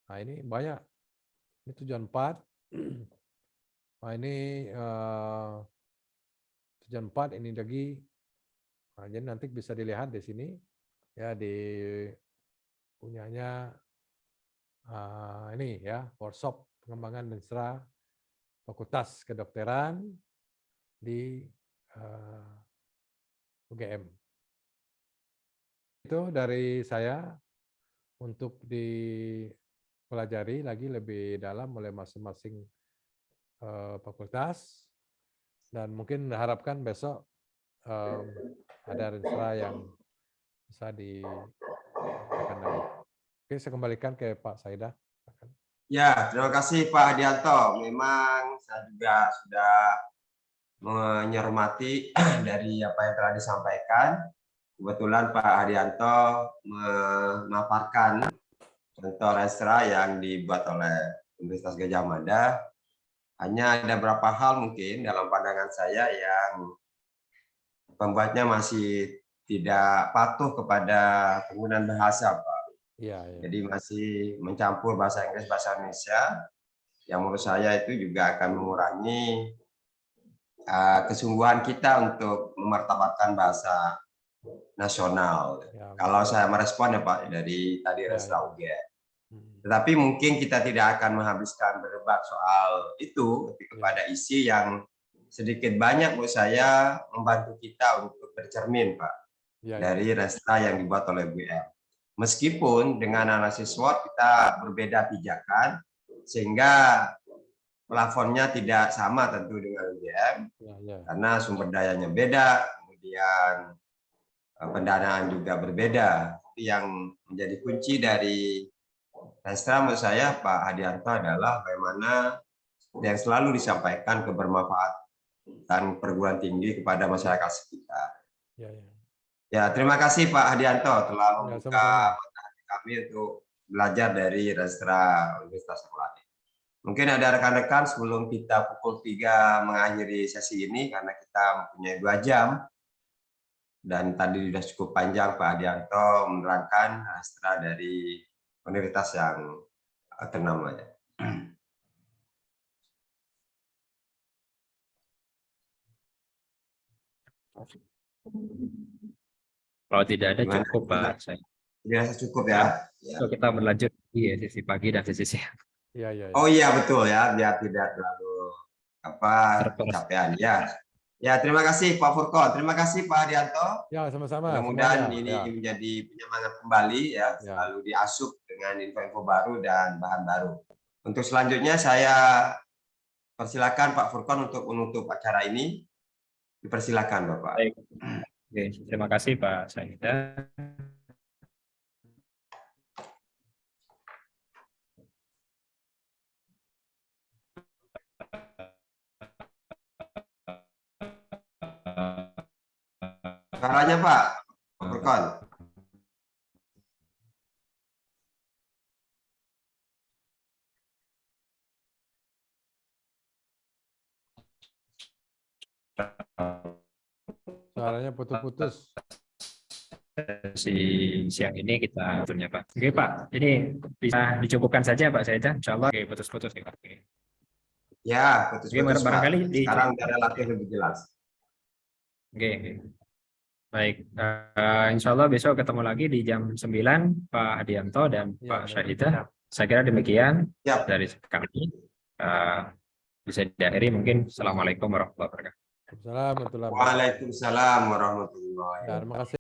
Speaker 2: Nah, ini banyak, ini tujuan 4. Nah, ini tujuan 4 ini lagi. Nah, jadi nanti bisa dilihat di sini ya, di punyanya ini ya, workshop pengembangan Renstra Fakultas Kedokteran di UGM. Itu dari saya untuk dipelajari lagi lebih dalam oleh masing-masing fakultas, dan mungkin harapkan besok ada Renstra yang bisa dilakukan lagi. Oke, saya kembalikan ke Pak Saida.
Speaker 1: Ya, terima kasih Pak Hadianto. Memang saya juga sudah menyormati dari apa yang telah disampaikan. Kebetulan Pak Hadianto memaparkan contoh Renstra yang dibuat oleh Universitas Gadjah Mada. Hanya ada beberapa hal mungkin dalam pandangan saya yang pembuatnya masih tidak patuh kepada penggunaan bahasa, Pak.
Speaker 2: Ya.
Speaker 1: Jadi masih mencampur bahasa Inggris, bahasa Indonesia, yang menurut saya itu juga akan mengurangi kesungguhan kita untuk memartabatkan bahasa nasional. Ya, kalau saya merespon ya Pak dari tadi Renstra UGM. Tetapi mungkin kita tidak akan menghabiskan berdebat soal itu, tapi kepada isi yang sedikit banyak menurut saya membantu kita untuk bercermin Pak dari Renstra yang dibuat oleh UGM. Meskipun dengan analisis SWOT kita berbeda pijakan, sehingga plafonnya tidak sama tentu dengan UGM
Speaker 2: Ya, ya.
Speaker 1: karena sumber dayanya beda, kemudian pendanaan juga berbeda. Yang menjadi kunci dari Rastra menurut saya Pak Hadianto adalah bagaimana yang selalu disampaikan kebermanfaatan perguruan tinggi kepada masyarakat sekitar.
Speaker 2: Ya, ya.
Speaker 1: Ya, terima kasih Pak Hadianto telah
Speaker 2: Ya,
Speaker 1: membuka
Speaker 2: sama-sama.
Speaker 1: mata hati kami untuk belajar dari Rastra Universitas Taruman. Mungkin ada rekan-rekan sebelum kita pukul 3 mengakhiri sesi ini karena kita mempunyai 2 jam dan tadi sudah cukup panjang Pak Hadianto menerangkan Rastra dari universitas yang ternama.
Speaker 4: Kalau tidak ada
Speaker 1: Gimana?
Speaker 4: cukup Pak.
Speaker 1: Dirasa cukup ya.
Speaker 4: So, kita berlanjut di sesi pagi dan sesi siang.
Speaker 2: Ya, ya, ya.
Speaker 1: Oh iya betul ya, biar tidak terlalu kecapean ya. Ya, terima kasih Pak Furkon, terima kasih Pak Hadianto.
Speaker 2: Ya, sama-sama.
Speaker 1: Mudah-mudahan
Speaker 2: semuanya.
Speaker 1: ini
Speaker 2: Ya.
Speaker 1: menjadi penyemangat kembali ya,
Speaker 2: Ya.
Speaker 1: selalu diasup dengan info-info baru dan bahan baru. Untuk selanjutnya saya persilakan Pak Furkon untuk menutup acara ini. Dipersilakan Bapak.
Speaker 4: Baik. Oke, terima kasih Pak Saida.
Speaker 1: Suaranya Pak Furkon.
Speaker 2: Suaranya putus-putus.
Speaker 4: Si siang ini kita aturnya Pak. Oke Pak, ini bisa dicukupkan saja Pak Saida. Insya Allah. Oke, putus-putus nih Pak. Oke.
Speaker 1: Ya, putus-putus Pak.
Speaker 4: Barangkali
Speaker 1: Sekarang udah relatif lebih jelas.
Speaker 4: Oke. Baik, insya Allah besok ketemu lagi di jam 9 Pak Hadianto dan
Speaker 2: Ya,
Speaker 4: Pak
Speaker 2: baik.
Speaker 4: Syahida. Saya kira demikian
Speaker 1: Ya.
Speaker 4: dari kami. Bisa diakhiri mungkin. Assalamualaikum warahmatullahi wabarakatuh.
Speaker 2: Waalaikumsalam warahmatullahi wabarakatuh.
Speaker 1: Waalaikumsalam warahmatullahi
Speaker 2: Ya, terima kasih.